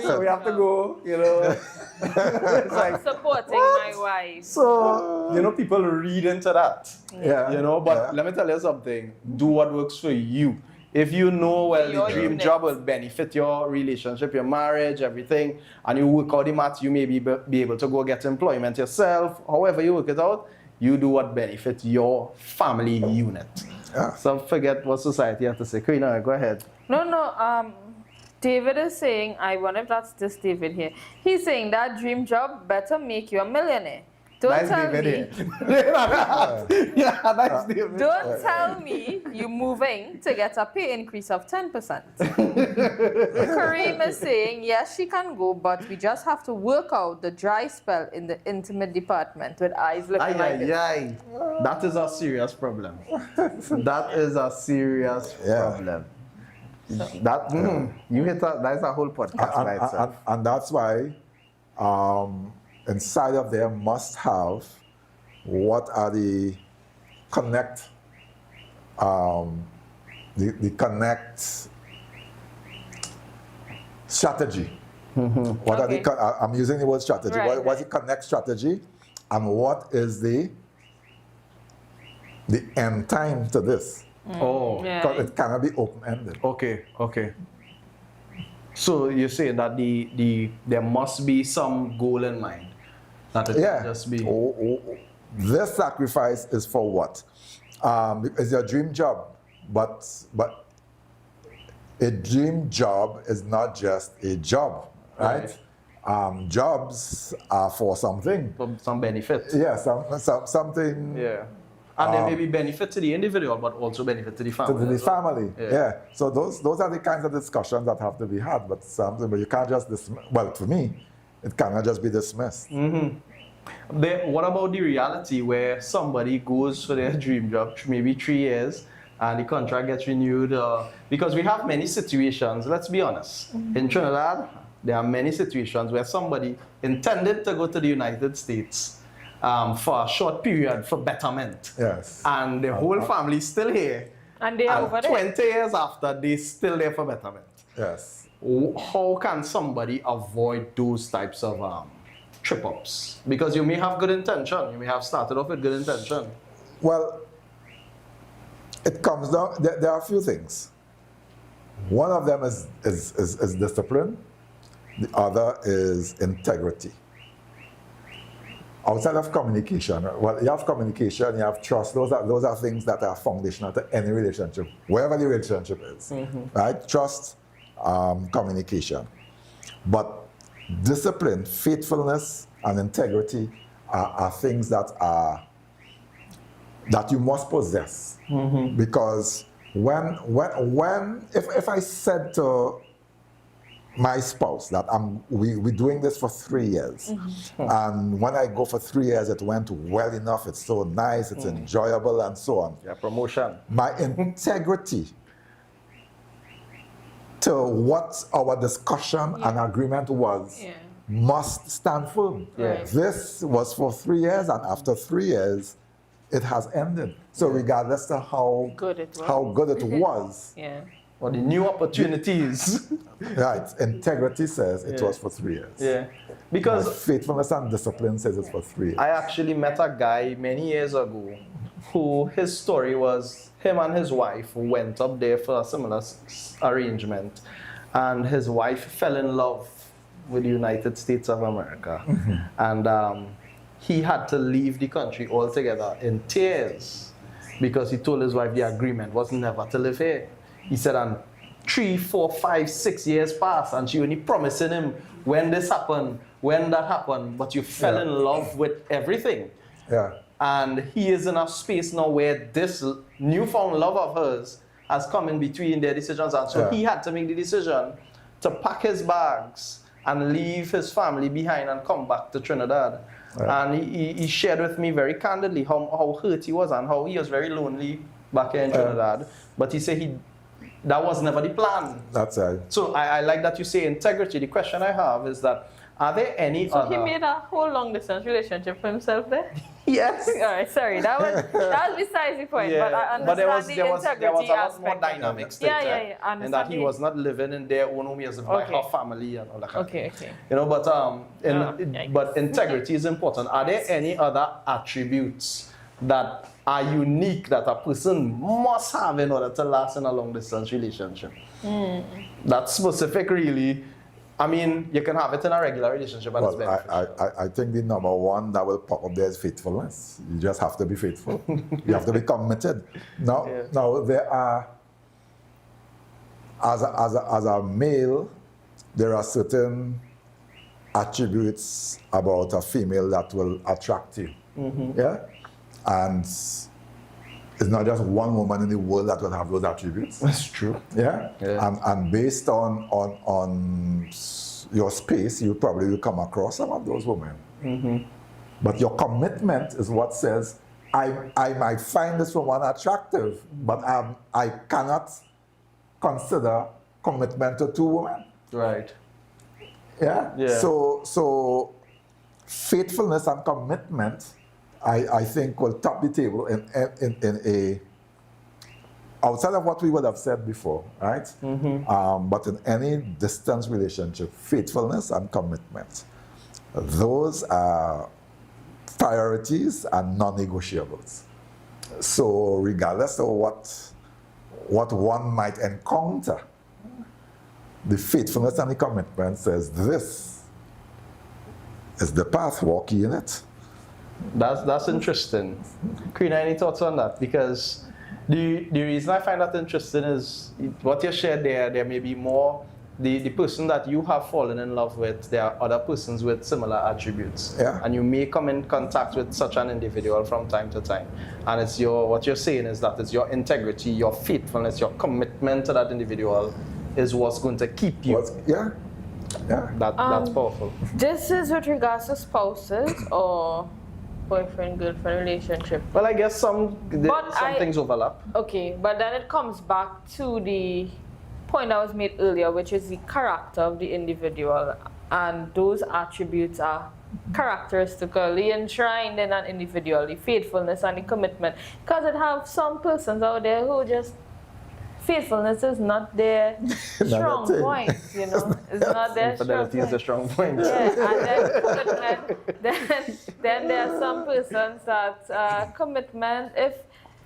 So we have to go, you know. It's like, supporting my wife. so, you know, people read into that. Yeah. You know, but let me tell you something. Do what works for you. If you know, well, Your the dream unit. job will benefit your relationship, your marriage, everything, and you work out the maths, you may be able to go get employment yourself. However you work it out, you do what benefits your family unit. Yeah. So forget what society has to say. Kareina, go ahead. No, David is saying, I wonder if that's this David here. He's saying that dream job better make you a millionaire. Don't Nice tell David me. Yeah, nice David. Don't tell me you moving to get a pay increase of 10%. Kareem is saying, yes, she can go, but we just have to work out the dry spell in the intimate department with eyes looking like this. That is a serious problem. That is a serious problem. That you hit that's a whole podcast by itself. And that's why inside of there must have what are the connect the connect strategy. What are the I'm using the word strategy. What's the connect strategy, and what is the end time to this? Because it cannot be open-ended. Okay. So you're saying that there must be some goal in mind. That it can just be. This sacrifice is for what? It's your dream job, but a dream job is not just a job, right? Jobs are for something. Some benefit. Yeah, something. Yeah. And there may be benefit to the individual, but also benefit to the family. To the family, So those are the kinds of discussions that have to be had. But you can't just dismiss. Well, for me, it cannot just be dismissed. What about the reality where somebody goes for their dream job, maybe 3 years, and the contract gets renewed? Because we have many situations, let's be honest. In Trinidad, there are many situations where somebody intended to go to the United States for a short period for betterment. Yes. And the whole family is still here. And they are over there. 20 years after, they're still there for betterment. Yes. How can somebody avoid those types of trip-ups? Because you may have good intention. You may have started off with good intention. Well, it comes down, there are a few things. One of them is discipline. The other is integrity. outside of communication, well, you have communication, you have trust. Those are things that are foundational to any relationship, wherever the relationship is, right? Trust, communication. But discipline, faithfulness, and integrity are things that you must possess. Because if I said to my spouse that we're doing this for 3 years, and when I go for 3 years, it went well enough, it's so nice, it's enjoyable, and so on. Yeah, promotion. My integrity to what our discussion and agreement was must stand firm. Right. This was for 3 years, and after 3 years, it has ended. So regardless of how Good it was. Yeah. Or the new opportunities. Right, integrity says it was for 3 years. Yeah. Because My faithfulness and discipline says it's for 3 years. I actually met a guy many years ago who his story was him and his wife went up there for a similar arrangement, and his wife fell in love with the United States of America. And he had to leave the country altogether in tears because he told his wife the agreement was never to live here. He said, and 3, 4, 5, 6 years passed, and she only promising him when this happened, when that happened, but you fell in love with everything. Yeah. And he is in a space now where this newfound love of hers has come in between their decisions, and so he had to make the decision to pack his bags and leave his family behind and come back to Trinidad. And he shared with me very candidly how hurt he was and how he was very lonely back here in Trinidad. But he said that was never the plan. That's right. So I like that you say integrity. The question I have is that, are there any So other... he made a whole long distance relationship for himself there? Yes. All right, sorry. That was besides the point. But I understand there was the a integrity lot more aspect. dynamics to Yeah, it, yeah, right? yeah. I And that he understand was not living in their own home, he was by her family and all that kind of thing. Okay. You know, but integrity is important. Are there any other attributes that are unique that a person must have in order to last in a long distance relationship? That's specific, really. I mean, you can have it in a regular relationship, and it's beneficial. I think the number one that will pop up there is faithfulness. You just have to be faithful. You have to be committed. Now there are, as a male, there are certain attributes about a female that will attract you. Yeah? And it's not just one woman in the world that will have those attributes. That's true. Yeah? And based on your space, you probably will come across some of those women. But your commitment is what says, I might find this woman attractive, but I cannot consider commitment to 2 women. Right. Yeah? So faithfulness and commitment, I think, will top the table in a outside of what we would have said before, right? But in any distance relationship, faithfulness and commitment, those are priorities and non-negotiables. So regardless of what one might encounter, the faithfulness and the commitment says, this is the path, walk ye in it. That's interesting. Kareina, any thoughts on that? Because the reason I find that interesting is what you shared there may be more the person that you have fallen in love with, there are other persons with similar attributes. Yeah. And you may come in contact with such an individual from time to time. And it's what you're saying is that it's your integrity, your faithfulness, your commitment to that individual is what's going to keep you. That's powerful. This is with regards to spouses or boyfriend, girlfriend relationship. Well, I guess some things overlap. Okay, but then it comes back to the point that was made earlier, which is the character of the individual, and those attributes are characteristically enshrined in an individual, the faithfulness and the commitment. Because it have some persons out there who just faithfulness is not their strong point, you know. It's not their strong Infidelity is a strong point. Yeah, and then there are some persons that commitment, if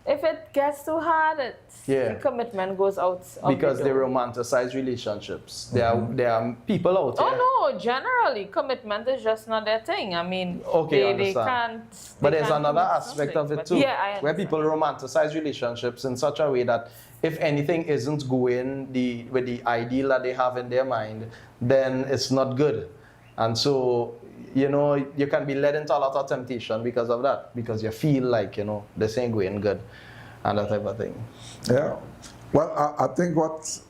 if it gets too hard, Yeah. the commitment goes out. Because the they door. romanticize relationships. There are people out there. Oh no, generally commitment is just not their thing. I mean, Okay, I they understand. can't. But they there's can't another commit aspect something. of it But too, yeah, I where understand. people romanticize relationships in such a way that if anything isn't going with the ideal that they have in their mind, then it's not good. And so, you know, you can be led into a lot of temptation because of that, because you feel like, you know, this ain't going good and that type of thing. Yeah. Well, I think what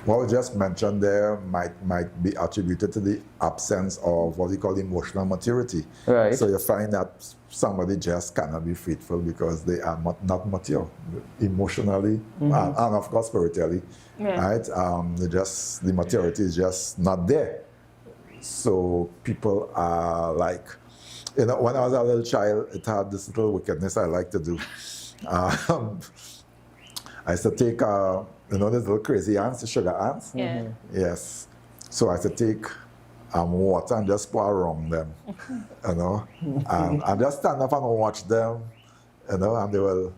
we just mentioned there might be attributed to the absence of what we call emotional maturity. Right. So you find that somebody just cannot be faithful because they are not mature emotionally and of course spiritually. Yeah. Right? The maturity is just not there. So people are like, you know, when I was a little child, it had this little wickedness I like to do. I used to take, you know, these little crazy ants, the sugar ants? Yeah. Yes. So I used to take water and just pour around them, you know, and just stand up and watch them, you know, and they will,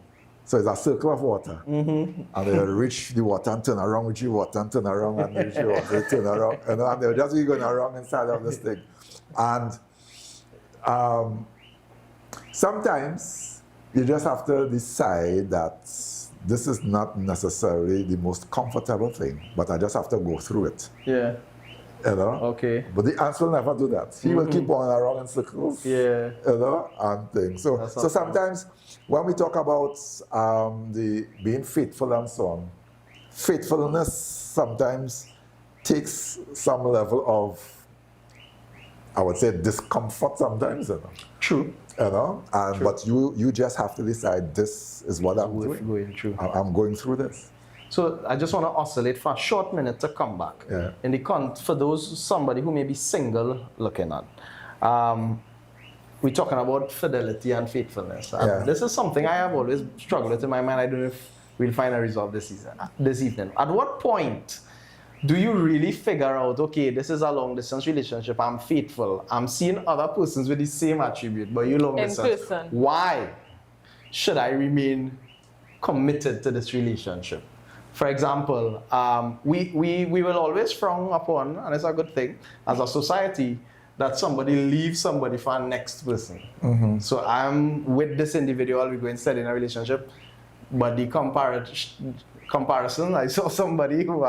so it's a circle of water. And they will reach the water and turn around, reach the water and turn around, and reach the water and turn around, you know, and they'll just be going around inside of this thing. And sometimes you just have to decide that this is not necessarily the most comfortable thing, but I just have to go through it. Yeah. You know? Okay. But the ants will never do that. He will keep on around in circles. Yeah. You know, and things. So That's so awesome. sometimes when we talk about the being faithful and so on, faithfulness sometimes takes some level of, I would say, discomfort sometimes, you know. True. You know, and but you just have to decide this is what I'm Worth doing. going through. I'm going through this. So I just want to oscillate for a short minute to come back. Yeah. In the for somebody who may be single looking at, we're talking about fidelity and faithfulness. And Yeah. this is something I have always struggled with in my mind. I don't know if we'll find a resolve this evening. At what point do you really figure out, okay, this is a long distance relationship, I'm faithful, I'm seeing other persons with the same attribute, but you long In distance. person. Why should I remain committed to this relationship? For example, we will always frown upon, and it's a good thing, as a society, that somebody leaves somebody for a next person. So I'm with this individual, we're going to stay in a relationship, but the comparison, I saw somebody who,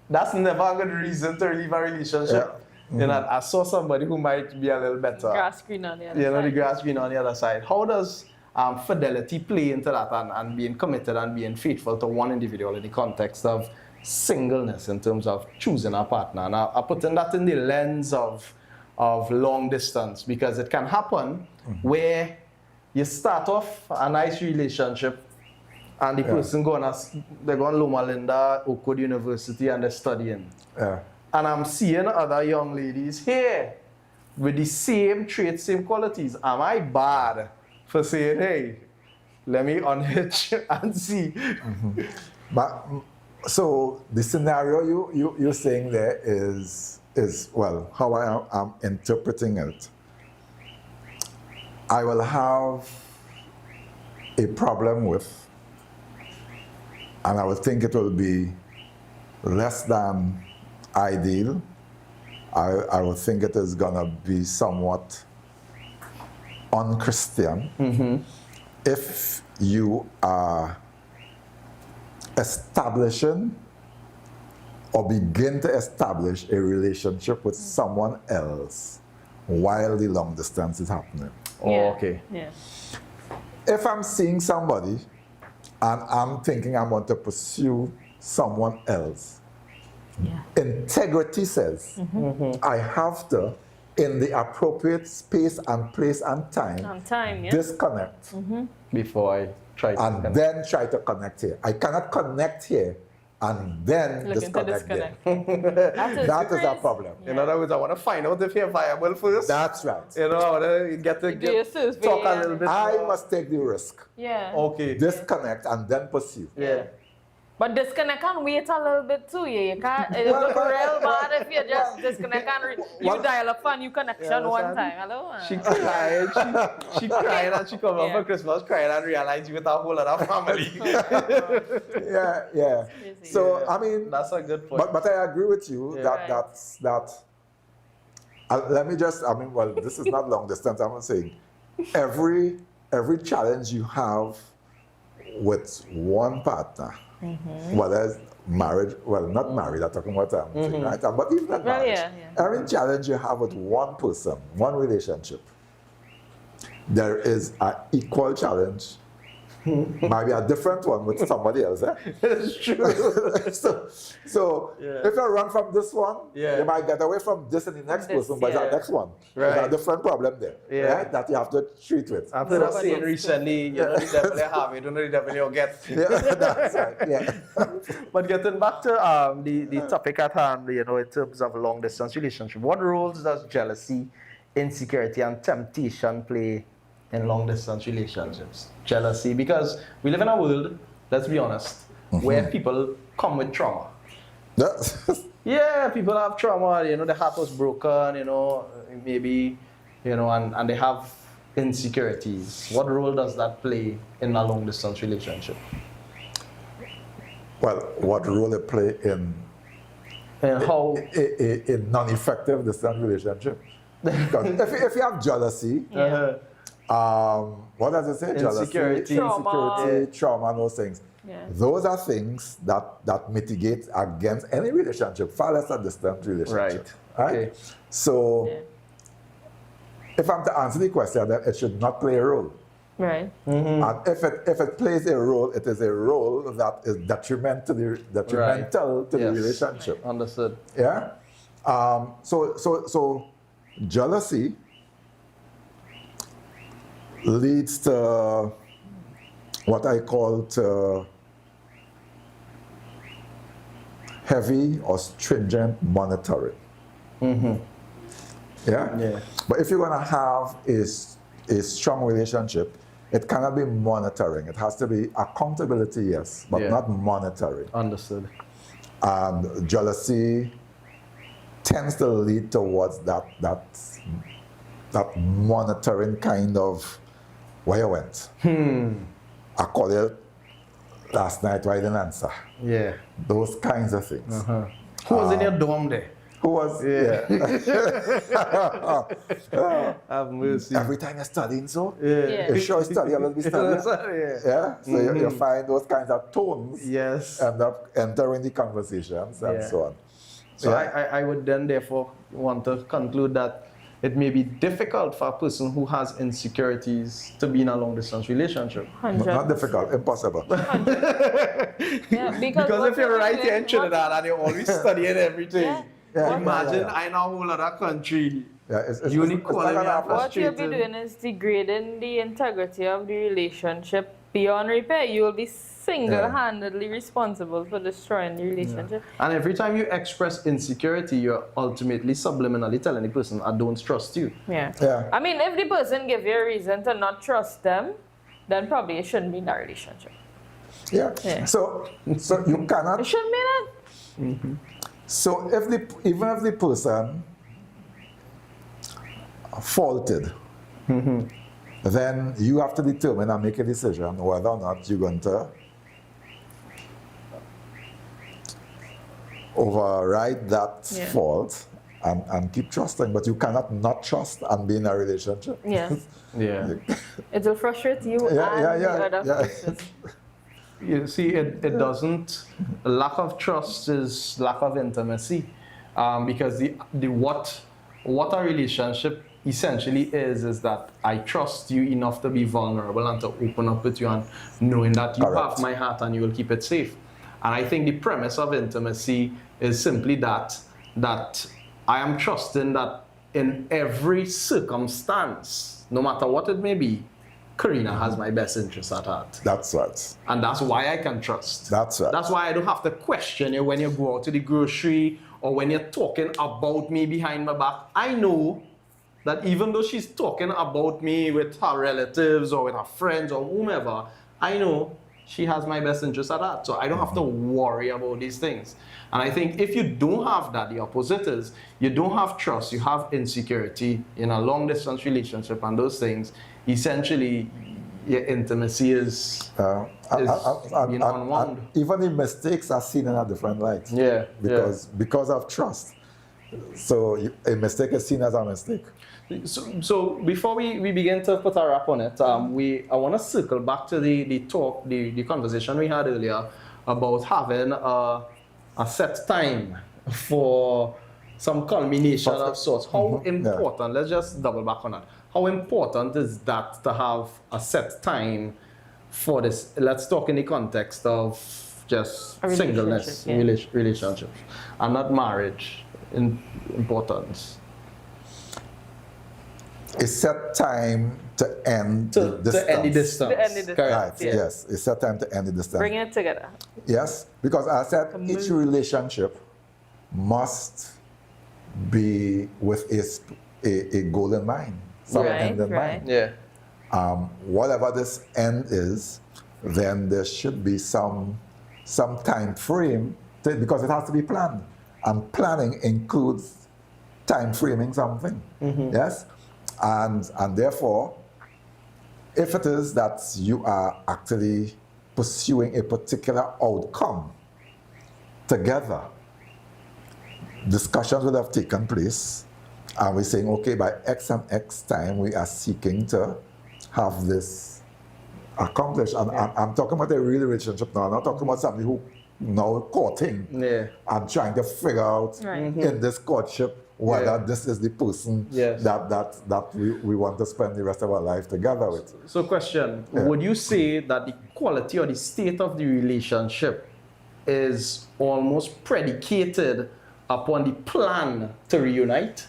that's never a good reason to leave a relationship. Yeah. You know, I saw somebody who might be a little better. Grass green on the other You know, the side. grass green on the other side. How does fidelity play into that and being committed and being faithful to one individual in the context of singleness in terms of choosing a partner? Now, I'm putting that in the lens of long distance, because it can happen where you start off a nice relationship and the person they're going to Loma Linda, Oakwood University, and they're studying. Yeah. And I'm seeing other young ladies here with the same traits, same qualities. Am I bad for saying, hey, let me unhitch and see? But so the scenario you're saying there is well, how I am interpreting it. I will have a problem with, and I would think it will be less than ideal. I would think it is gonna be somewhat unchristian if you are establishing or begin to establish a relationship with someone else while the long distance is happening. Oh, Yeah. okay. Yeah. If I'm seeing somebody and I'm thinking I want to pursue someone else, Yeah. integrity says I have to, in the appropriate space and place and time, On time, yeah. disconnect Before I try to and connect. then try to connect here. I cannot connect here and then Looking to disconnect there. disconnect. That is a crazy. problem. In other words, I want to find out if you're viable first. That's right. You know, I want to get to Do your survey talk a and- little bit I more. must take the risk, Yeah. Okay. disconnect and then pursue. Yeah. But disconnect and wait a little bit too. Yeah, you can't. It look real bad if you just disconnect and you dial up a new connection one time. Hello. She cried. She cried and she come up for Christmas crying and realized you with a whole lot of family. Yeah. So I mean, That's a good point. but I agree with you Right. that. Let me just. I mean, well, this is not long distance. I'm saying every challenge you have with one partner, whether it's marriage, well, not married, I'm talking about thing, right? But even not Well, marriage, yeah. every challenge you have with one person, one relationship, there is an equal challenge. Might be a different one with somebody else. It's true. so if you run from this one, you might get away from this and the next person, but that next one, there's a different problem there, right? That you have to treat with. I've heard us saying recently, you know, the devil you have, you don't know the devil you get. That's right. Yeah. But getting back to the topic at hand, you know, in terms of long distance relationship, what roles does jealousy, insecurity, and temptation play in long distance relationships? Jealousy, because we live in a world, let's be honest, where people come with trauma. Yeah, people have trauma, you know, the heart was broken, you know, maybe, you know, and they have insecurities. What role does that play in a long distance relationship? Well, what role it play in How? a non-effective distance relationship? Because if you have jealousy, what does it say? Insecurity. Jealousy, insecurity, trauma, and those things. Yeah. Those are things that mitigate against any relationship, far less a distant relationship. Right? Okay. So, if I'm to answer the question, then it should not play a role. Right. And if it plays a role, it is a role that is detrimental to the Yes. relationship. Understood. Yeah. So jealousy leads to what I call heavy or stringent monitoring. Yeah. But if you're gonna have a strong relationship, it cannot be monitoring. It has to be accountability, yes, but not monitoring. Understood. And jealousy tends to lead towards that monitoring kind of where you went. I called you last night, why you didn't answer? Yeah. Those kinds of things. Who was in your dorm there? Who was? Have mercy. Every time you're studying, so Yeah. you sure you study, you'll be studying. Yeah. So you find those kinds of tones. Yes. End up entering the conversations and so on. So I would then therefore want to conclude that it may be difficult for a person who has insecurities to be in a long distance relationship. Not difficult, impossible. Yeah, Because if you're right here in Trinidad and you're always studying everything, Yeah. imagine Yeah. in a whole other country. Yeah, it's Unique not quality gonna and happen. What you'll be frustrating. doing is degrading the integrity of the relationship beyond repair. You will be single-handedly responsible for destroying the relationship. And every time you express insecurity, you're ultimately subliminally telling the person, I don't trust you. Yeah. Yeah. I mean, if the person give you a reason to not trust them, then probably it shouldn't be in that relationship. Yeah. So you cannot. It shouldn't be that. So even if the person faulted, then you have to determine and make a decision whether or not you're going to override that fault and keep trusting. But you cannot not trust and be in a relationship. Yeah. Yeah. It will frustrate you and the other person. You see, it doesn't. Lack of trust is lack of intimacy, because what a relationship essentially is that I trust you enough to be vulnerable and to open up with you and knowing that you have my heart and you will keep it safe. And I think the premise of intimacy is simply that I am trusting that in every circumstance, no matter what it may be, Kareina has my best interest at heart. That's right. And that's why I can trust. That's right. That's why I don't have to question you when you go out to the grocery or when you're talking about me behind my back. I know that even though she's talking about me with her relatives or with her friends or whomever, I know she has my best interest at heart. So I don't have to worry about these things. And I think if you don't have that, the opposite is you don't have trust, you have insecurity in a long distance relationship, and those things, essentially your intimacy is unwound. Even the mistakes are seen in a different light. Yeah. Because of trust. So a mistake is seen as a mistake. So before we begin to put a wrap on it, I want to circle back to the conversation we had earlier about having a set time for some culmination of sorts. How important, let's just double back on that. How important is that to have a set time for this? Let's talk in the context of just singleness, relationships, and not marriage in importance. A set time to end the distance. To end the distance. To end the distance. Right, yes. A set time to end the distance. Bringing it together. Yes, because I said each relationship must be with a goal in mind, some end in mind. Yeah. Whatever this end is, then there should be some time frame because it has to be planned. And planning includes time framing something. Yes? And therefore, if it is that you are actually pursuing a particular outcome together, discussions would have taken place, and we're saying, okay, by X and X time, we are seeking to have this accomplished. And I'm talking about a real relationship now. I'm not talking about somebody who now courting and trying to figure out in this courtship whether this is the person that we want to spend the rest of our life together with. So question, would you say that the quality or the state of the relationship is almost predicated upon the plan to reunite?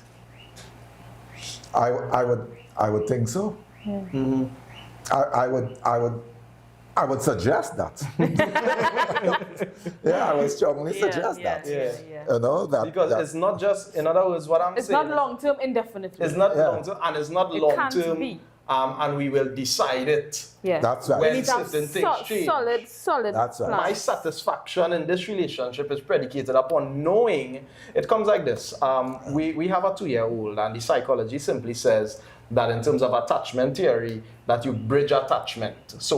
I would think so. I would suggest that. I would strongly suggest that. You know, because it's not just, in other words, what I'm saying. It's not long term indefinitely. It's not long term, and it's not long can't term. be. And we will decide it. That's right. When We need to have certain things change. solid That's right. plan. My satisfaction in this relationship is predicated upon knowing it comes like this. We have a 2-year-old, and the psychology simply says that in terms of attachment theory, that you bridge attachment. So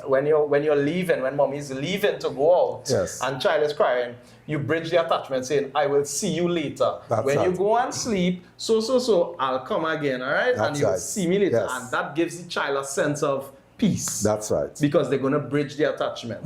when you're leaving, when mommy's leaving to go out, and child is crying, you bridge the attachment saying, I will see you later. When you go and sleep, so, I'll come again, all right? And you'll see me later. And that gives the child a sense of peace. That's right. Because they're going to bridge the attachment.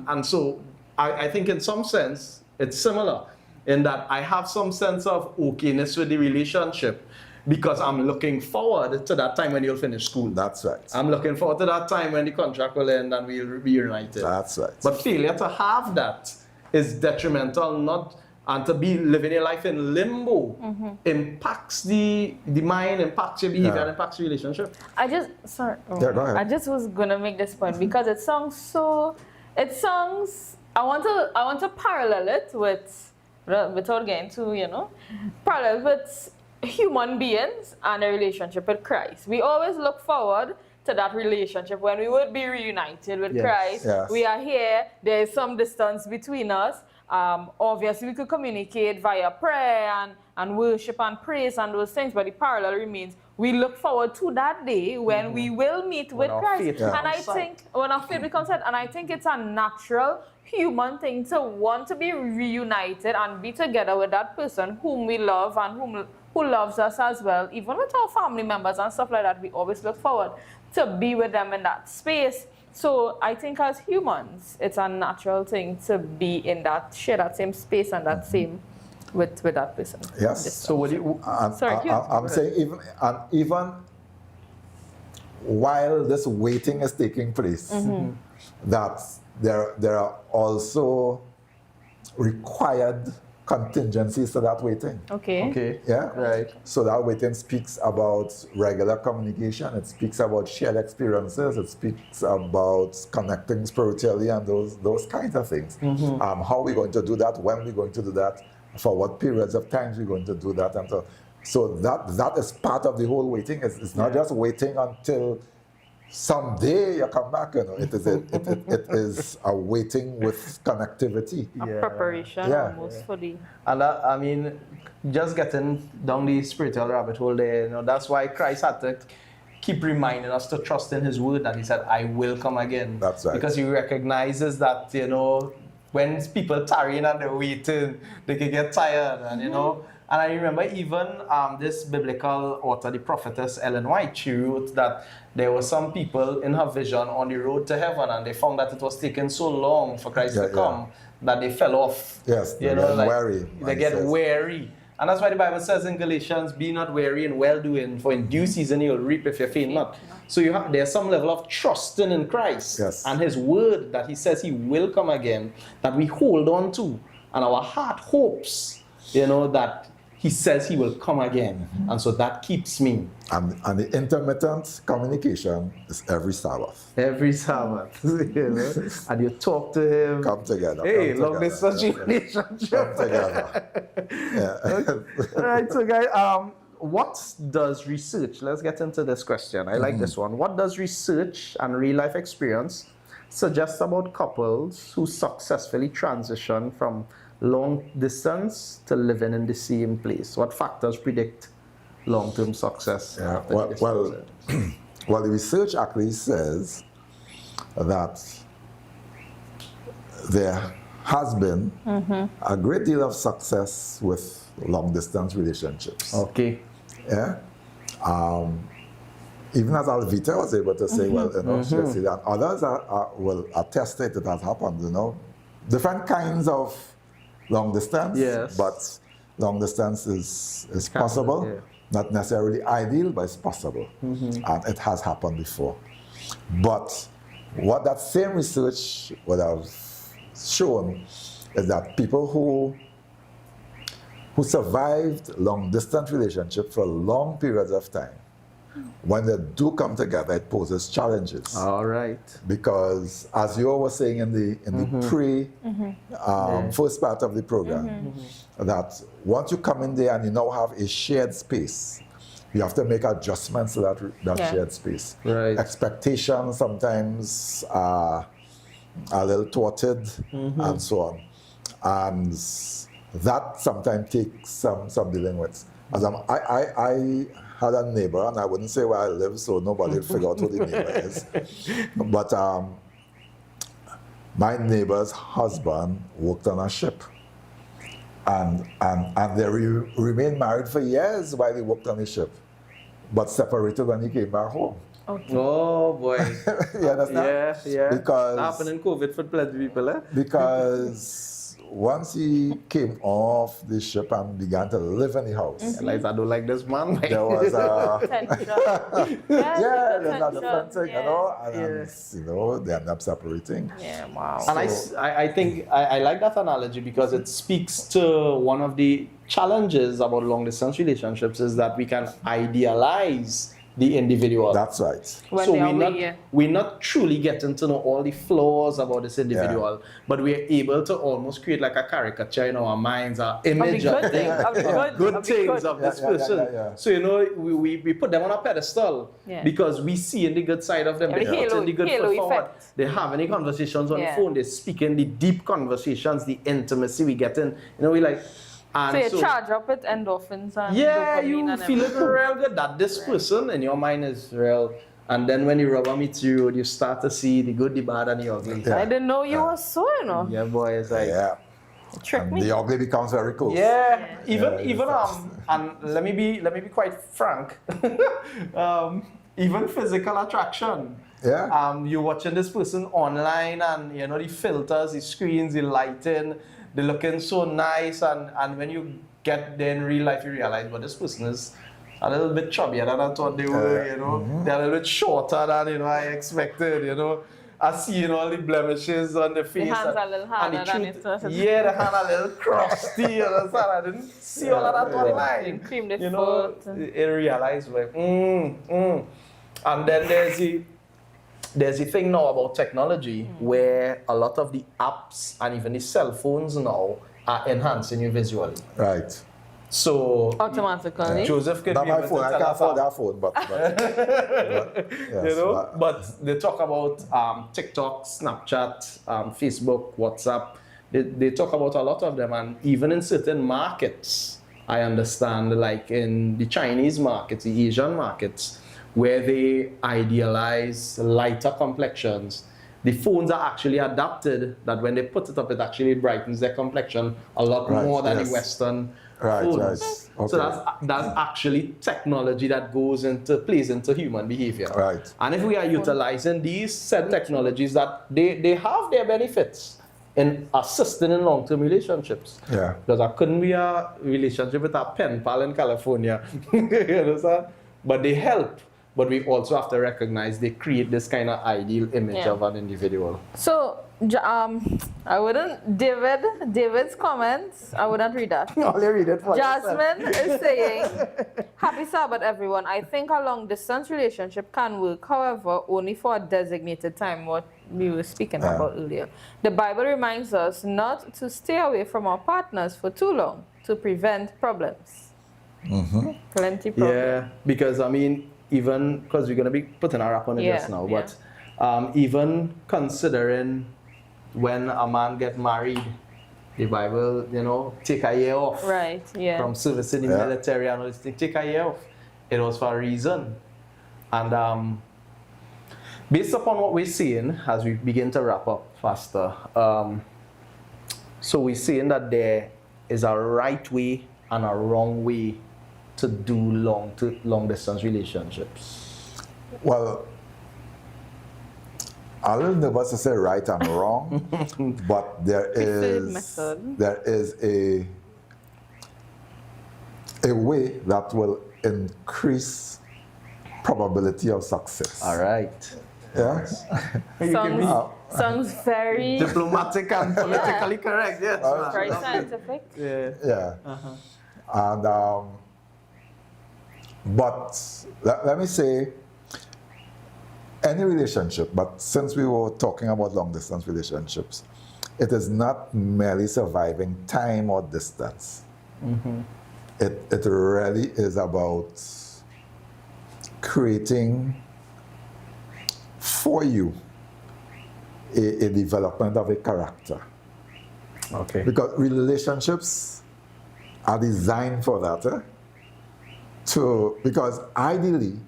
And so I think in some sense, it's similar in that I have some sense of okayness with the relationship because I'm looking forward to that time when you'll finish school. That's right. I'm looking forward to that time when the contract will end and we'll be reunited. That's right. But failure to have that is detrimental, and to be living your life in limbo impacts the mind, impacts your behavior, and impacts your relationship. I just go ahead. I just was gonna make this point because it sounds I want to parallel it with, without getting too, parallel with human beings and a relationship with Christ. We always look forward to that relationship when we would be reunited with Christ. Yes. We are here, there is some distance between us. Obviously, we could communicate via prayer and worship and praise and those things, but the parallel remains. We look forward to that day when we will meet with Christ. And I think, when our faith becomes set, and I think it's a natural human thing to want to be reunited and be together with that person whom we love and who loves us as well. Even with our family members and stuff like that, we always look forward to be with them in that space. So I think as humans, it's a natural thing to be in that, share that same space and that same with that person. Yes. So what do you... I'm saying even while this waiting is taking place, that there are also required contingencies to that waiting. Okay. Yeah. Right. So that waiting speaks about regular communication. It speaks about shared experiences. It speaks about connecting spiritually and those kinds of things. How are we going to do that? When are we going to do that? For what periods of times we're going to do that? And so that is part of the whole waiting. It's not just waiting until someday you come back, you know. It is a waiting with connectivity. A preparation Yeah. almost for the. And I mean, just getting down the spiritual rabbit hole there, you know, that's why Christ had to keep reminding us to trust in his word that he said, I will come again. That's right. Because he recognizes that, you know, when people tarrying and they're waiting, they can get tired, and you know. And I remember even this biblical author, the prophetess Ellen White, she wrote that there were some people in her vision on the road to heaven, and they found that it was taking so long for Christ to come that they fell off. Yes, you they know, get like, weary, They like get it says. weary. And that's why the Bible says in Galatians, be not weary in well-doing, for in due season you'll reap if you faint not. So there's some level of trusting in Christ and his word that he says he will come again, that we hold on to. And our heart hopes, you know, that he says he will come again. And so that keeps me. And the intermittent communication is every Sabbath. Every Sabbath, you know, and you talk to him. Come together. Hey, come long together. distance relationship. Come together. Yeah. All right, so guys, what does research, let's get into this question. I like this one. What does research and real life experience suggest about couples who successfully transition from long distance to living in the same place? What factors predict long-term success? Yeah, after well, the well, distance? well, the research actually says that there has been a great deal of success with long-distance relationships. Okay. Yeah. Even as Alvita was able to say, well, you know, she can see that others will attest it has happened, you know. Different kinds of long distance, but long distance is possible. Not necessarily ideal, but it's possible. And it has happened before. But what that same research would have shown is that people who survived long distance relationships for long periods of time, when they do come together, it poses challenges. All right. Because as you were saying in the first part of the program, that once you come in there and you now have a shared space, you have to make adjustments to that shared space. Right. Expectations sometimes are a little thwarted and so on. And that sometimes takes some dealing with. As I had a neighbor, and I wouldn't say where I live, so nobody will figure out who the neighbor is. But my neighbor's husband worked on a ship. And they remained married for years while he worked on the ship, but separated when he came back home. Okay. Oh boy. You understand? Yeah. Because that happened in COVID for plenty of people, eh? Because once he came off the ship and began to live in the house, Like, I don't like this man. there was a Tension. there's a different thing, you know, and Yeah. you know, they end up separating. Yeah, wow. And I think I like that analogy because it speaks to one of the challenges about long distance relationships is that we can idealize the individual. That's right. When So they are we're not truly getting to know all the flaws about this individual, but we're able to almost create like a caricature in our minds, our image of good thing, of the good things of this person. Yeah. So, you know, we put them on a pedestal because we see in the good side of them. Yeah, They're the putting the good halo foot forward. effect. They're having the conversations on the Yeah. phone. They're speaking the deep conversations, the intimacy we get in. You know, we like... And So you charge up with endorphins and yeah, dopamine you and feel it everything. real good that this person in your mind is real. And then when the rubber meets you, you start to see the good, the bad, and the ugly. Yeah. I didn't know you were so, you know. Yeah, boy, it's like... Yeah. Trick And me. the ugly becomes very close. Yeah, even and let me be quite frank. Even physical attraction. Yeah. You're watching this person online, and you know the filters, the screens, the lighting, they're looking so nice, and when you get there in real life, you realize, well, this person is a little bit chubbier than I thought they were. You know, they're a little bit shorter than I expected. You know. I see all the blemishes on the face. hands are a little harder than it was. Yeah, the hand a little crusty. You understand? I didn't see all of that online. Cream the You know, foot. it realized like, And then there's the thing now about technology where a lot of the apps and even the cell phones now are enhancing you visually. Right. So Automatically. Joseph could Not be my able phone. to I tell can't us afford how- that phone, but yes, you know, but they talk about TikTok, Snapchat, Facebook, WhatsApp. They talk about a lot of them, and even in certain markets, I understand, like in the Chinese markets, the Asian markets, where they idealize lighter complexions, the phones are actually adapted that when they put it up, it actually brightens their complexion a lot Right, more than the yes. Western Right, phones. right. So Okay. that's actually technology that plays into human behavior. Right. And if we are utilizing these said technologies, that they have their benefits in assisting in long-term relationships. Yeah. Because I couldn't be a relationship with a pen pal in California. You understand? But they help. But we also have to recognize they create this kind of ideal image Yeah. of an individual. So, I wouldn't, David's comments, I wouldn't read that. Only read it for Jasmine is saying, happy Sabbath, everyone. I think a long distance relationship can work, however, only for a designated time, what we were speaking about earlier. The Bible reminds us not to stay away from our partners for too long to prevent problems. Plenty problems. Yeah, because I mean, even because we're going to be putting a wrap on it just now, but even considering when a man get married, the Bible, you know, take a year off Right, yeah. from service in the military and all this thing, take a year off. It was for a reason. And based upon what we're seeing as we begin to wrap up faster, so we're seeing that there is a right way and a wrong way to do long distance relationships. Well, a little nervous to say right and wrong, but there is a way that will increase probability of success. All right. Yeah. Sounds very Diplomatic and politically correct, yes. very scientific. Yeah. And but let me say, any relationship, but since we were talking about long distance relationships, it is not merely surviving time or distance. It really is about creating for you a development of a character. Okay. Because relationships are designed for that. Because ideally,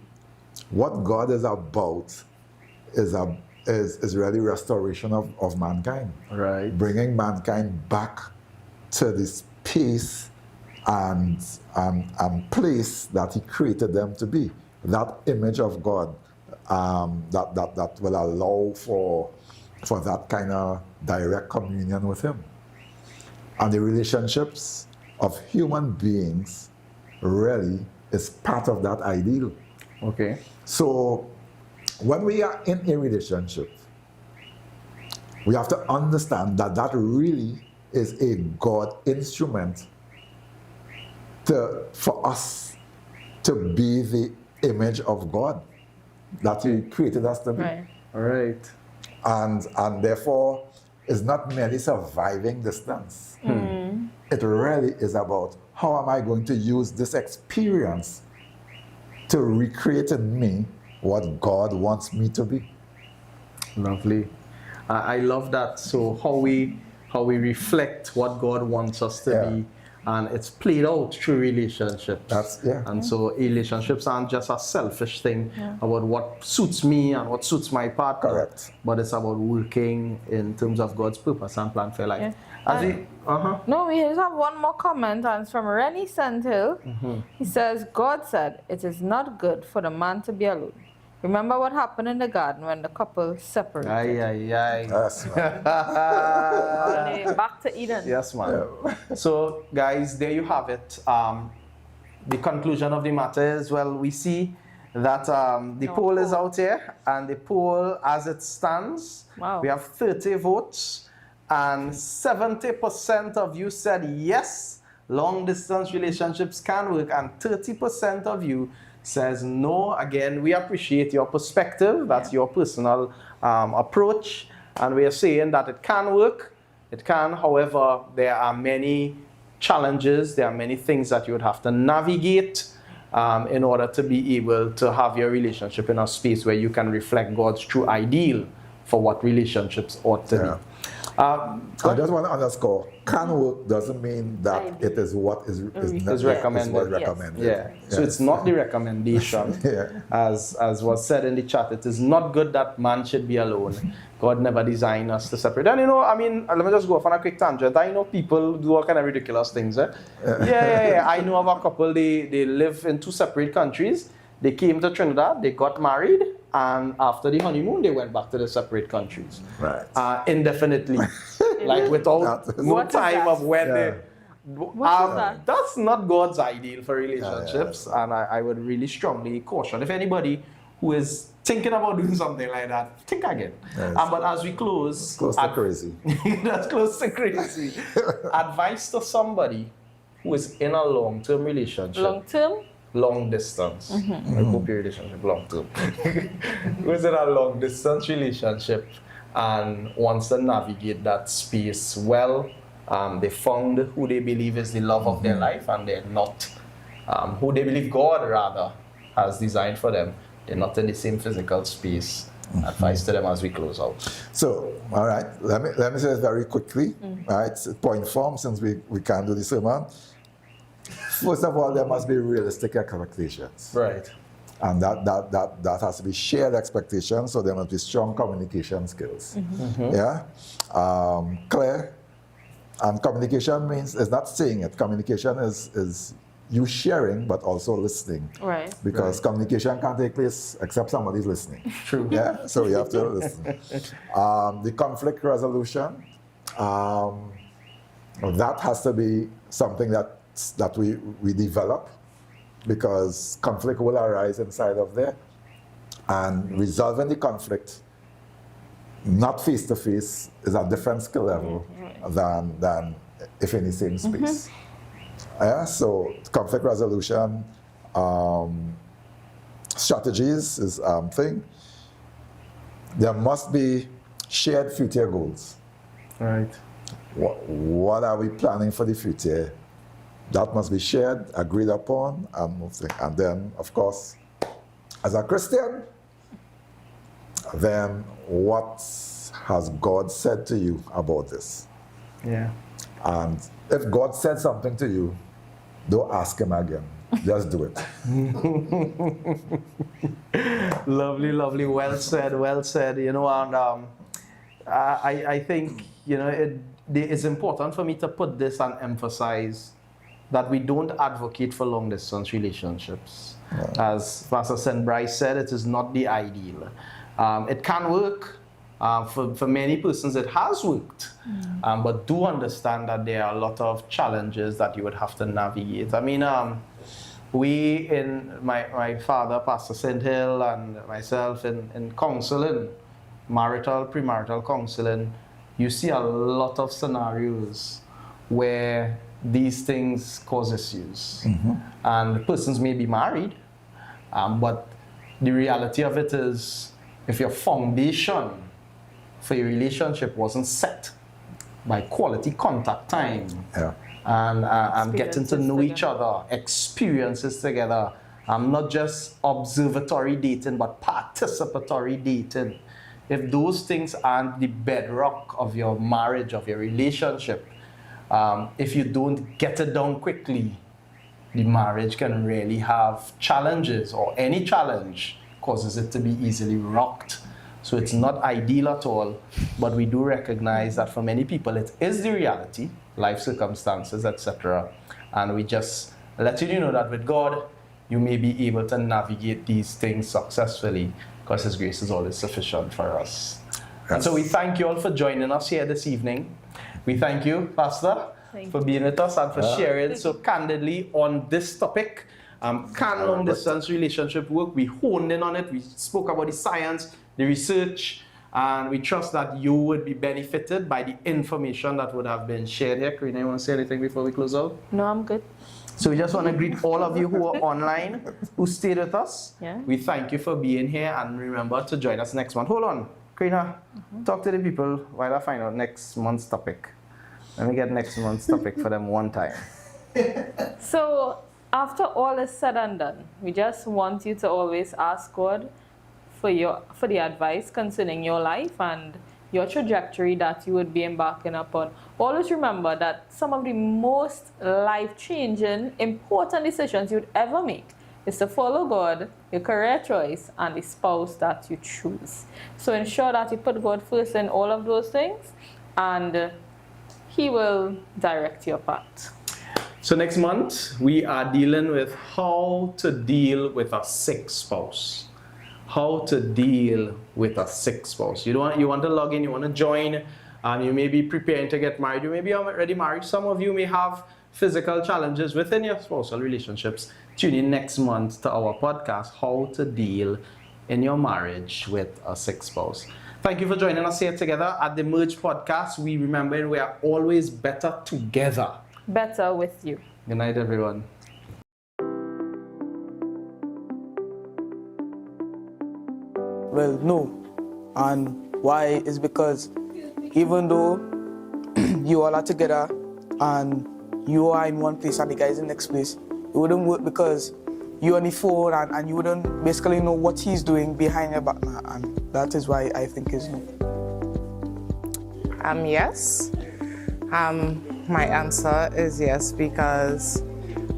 what God is about is really restoration of mankind. Right. Bringing mankind back to this peace and place that He created them to be. That image of God that will allow for that kind of direct communion with Him. And the relationships of human beings really is part of that ideal. Okay. So when we are in a relationship, we have to understand that that really is a God instrument for us to be the image of God that He created us to be. Right. All right. And therefore, it's not merely surviving distance. It really is about how am I going to use this experience to recreate in me what God wants me to be. Lovely. I love that. So how we reflect what God wants us to be, and it's played out through relationships. And so relationships aren't just a selfish thing about what suits me and what suits my partner. Correct. But it's about working in terms of God's purpose and plan for life. No, we just have one more comment, and it's from Rennie Sandhill. He says, God said, it is not good for the man to be alone. Remember what happened in the garden when the couple separated? Yes, man. Back to Eden. Yes, man. So, guys, there you have it. The conclusion of the matter is, well, we see that the poll is out here, and the poll, as it stands, we have 30 votes, and 70% of you said yes, long-distance relationships can work, and 30% of you says no. Again, we appreciate your perspective. That's your personal approach, and we are saying that it can work. It can, however, there are many challenges, there are many things that you would have to navigate in order to be able to have your relationship in a space where you can reflect God's true ideal for what relationships ought to be. I just want to underscore, can work doesn't mean that it is what is recommended. Is what recommended. Yeah. So it's not the recommendation. As was said in the chat, it is not good that man should be alone. God never designed us to separate. And I mean, let me just go off on a quick tangent. I know people do all kind of ridiculous things. Yeah. I know of a couple, they live in 2 separate countries. They came to Trinidad, they got married, and after the honeymoon, they went back to the separate countries. Right. Indefinitely. Like without no time of when they... That's not God's ideal for relationships, and I would really strongly caution. If anybody who is thinking about doing something like that, think again. Yes. But as we close... Close to crazy. That's close to crazy. Advice to somebody who is in a long-term relationship. Long-term? Long distance. I hope your relationship long term. Who's in a long distance relationship and wants to navigate that space well. They found who they believe is the love of their life, and they're not who they believe God rather has designed for them. They're not in the same physical space. Advice to them as we close out. So, all right, let me say this very quickly. Right, point form, since we can't do the sermon. First of all, there must be realistic expectations. Right. And that has to be shared expectations, so there must be strong communication skills. Yeah? Clear. And communication means, it's not saying it. Communication is you sharing, but also listening. Right. Because communication can't take place except somebody's listening. True. Yeah? So you have to listen. The conflict resolution, that has to be something that we develop, because conflict will arise inside of there, and resolving the conflict not face to face is a different skill level than if in the same space. Yeah, so conflict resolution strategies is thing. There must be shared future goals. Right. What are we planning for the future? That must be shared, agreed upon, and then, of course, as a Christian, then what has God said to you about this? Yeah. And if God said something to you, don't ask him again. Just do it. Lovely, lovely. Well said, well said. And I think, it's important for me to put this and emphasize that we don't advocate for long-distance relationships. Yeah. As Pastor Bryce said, it is not the ideal. It can work. For many persons, it has worked. But do understand that there are a lot of challenges that you would have to navigate. I mean, my father, Pastor St. Hill, and myself in counseling, premarital counseling, you see a lot of scenarios where these things cause issues. And persons may be married, but the reality of it is, if your foundation for your relationship wasn't set by quality contact time and getting to know each other, experiences together, not just observatory dating, but participatory dating. If those things aren't the bedrock of your marriage, of your relationship, if you don't get it done quickly, the marriage can really have challenges, or any challenge causes it to be easily rocked. So it's not ideal at all, but we do recognize that for many people it is the reality, life circumstances, etc. And we just let you know that with God, you may be able to navigate these things successfully, because His grace is always sufficient for us. Yes. And so we thank you all for joining us here this evening. We thank you, Pastor, for being with us and for sharing so candidly on this topic. Can long-distance relationship work? We honed in on it. We spoke about the science, the research, and we trust that you would be benefited by the information that would have been shared here. Kareina, you want to say anything before we close out? No, I'm good. So we just want to greet all of you who are online, who stayed with us. Yeah. We thank you for being here, and remember to join us next month. Hold on, Kareina, talk to the people while I find out next month's topic. Let me get next month's topic for them one time. So, after all is said and done, we just want you to always ask God for the advice concerning your life and your trajectory that you would be embarking upon. Always remember that some of the most life-changing, important decisions you'd ever make is to follow God, your career choice, and the spouse that you choose. So ensure that you put God first in all of those things, and He will direct your path. So next month, we are dealing with how to deal with a sick spouse. How to deal with a sick spouse. You want to log in, you want to join, you may be preparing to get married, you may be already married. Some of you may have physical challenges within your spousal relationships. Tune in next month to our podcast, How to Deal in Your Marriage with a Sick Spouse. Thank you for joining us here together at the Merge Podcast. We remember we are always better together. Better with you. Good night, everyone. Well, no. And why is because even though you all are together and you are in one place and the guy is in the next place, it wouldn't work because you're on the phone and you wouldn't basically know what he's doing behind your back. And that is why I think it's no. Yes. My answer is yes because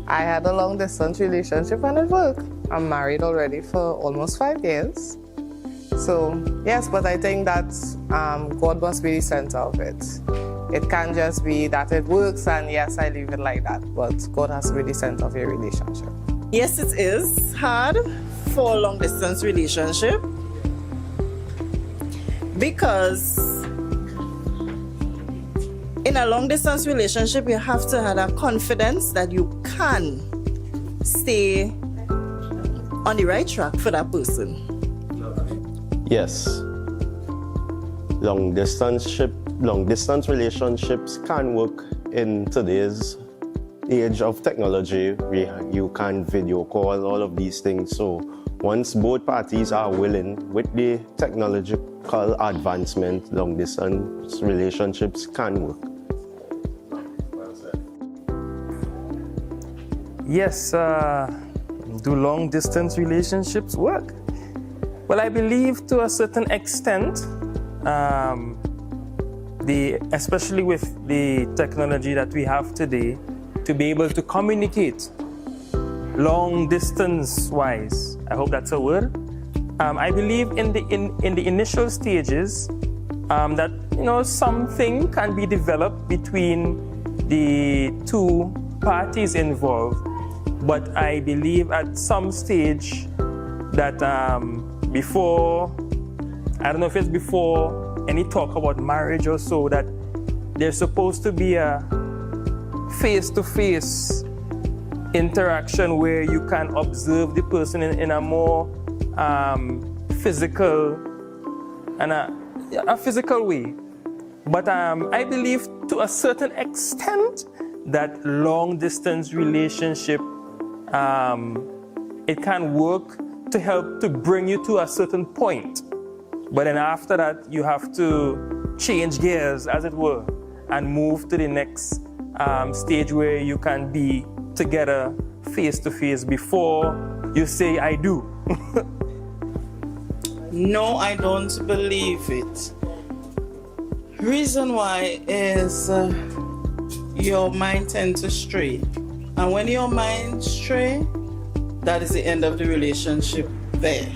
I had a long distance relationship and it worked. I'm married already for almost 5 years. So yes, but I think that God must be the center of it. It can't just be that it works and yes, I leave it like that, but God has to be the center of your relationship. Yes, it is hard for a long distance relationship because in a long distance relationship, you have to have a confidence that you can stay on the right track for that person. Yes. Long distance relationships can work in today's age of technology. You can video call, all of these things. So once both parties are willing, with the technological advancement, long distance relationships can work. Yes, do long distance relationships work? Well, I believe to a certain extent, especially with the technology that we have today, to be able to communicate long distance wise. I hope that's a word. I believe in the initial stages that something can be developed between the two parties involved. But I believe at some stage that before, I don't know if it's before any talk about marriage or so, that there's supposed to be a face-to-face interaction where you can observe the person in a more physical and a physical way. But I believe to a certain extent that long-distance relationship it can work to help to bring you to a certain point. But then after that, you have to change gears, as it were, and move to the next stage where you can be together face to face before you say, I do. No, I don't believe it. Reason why is your mind tends to stray. And when your mind stray, that is the end of the relationship there.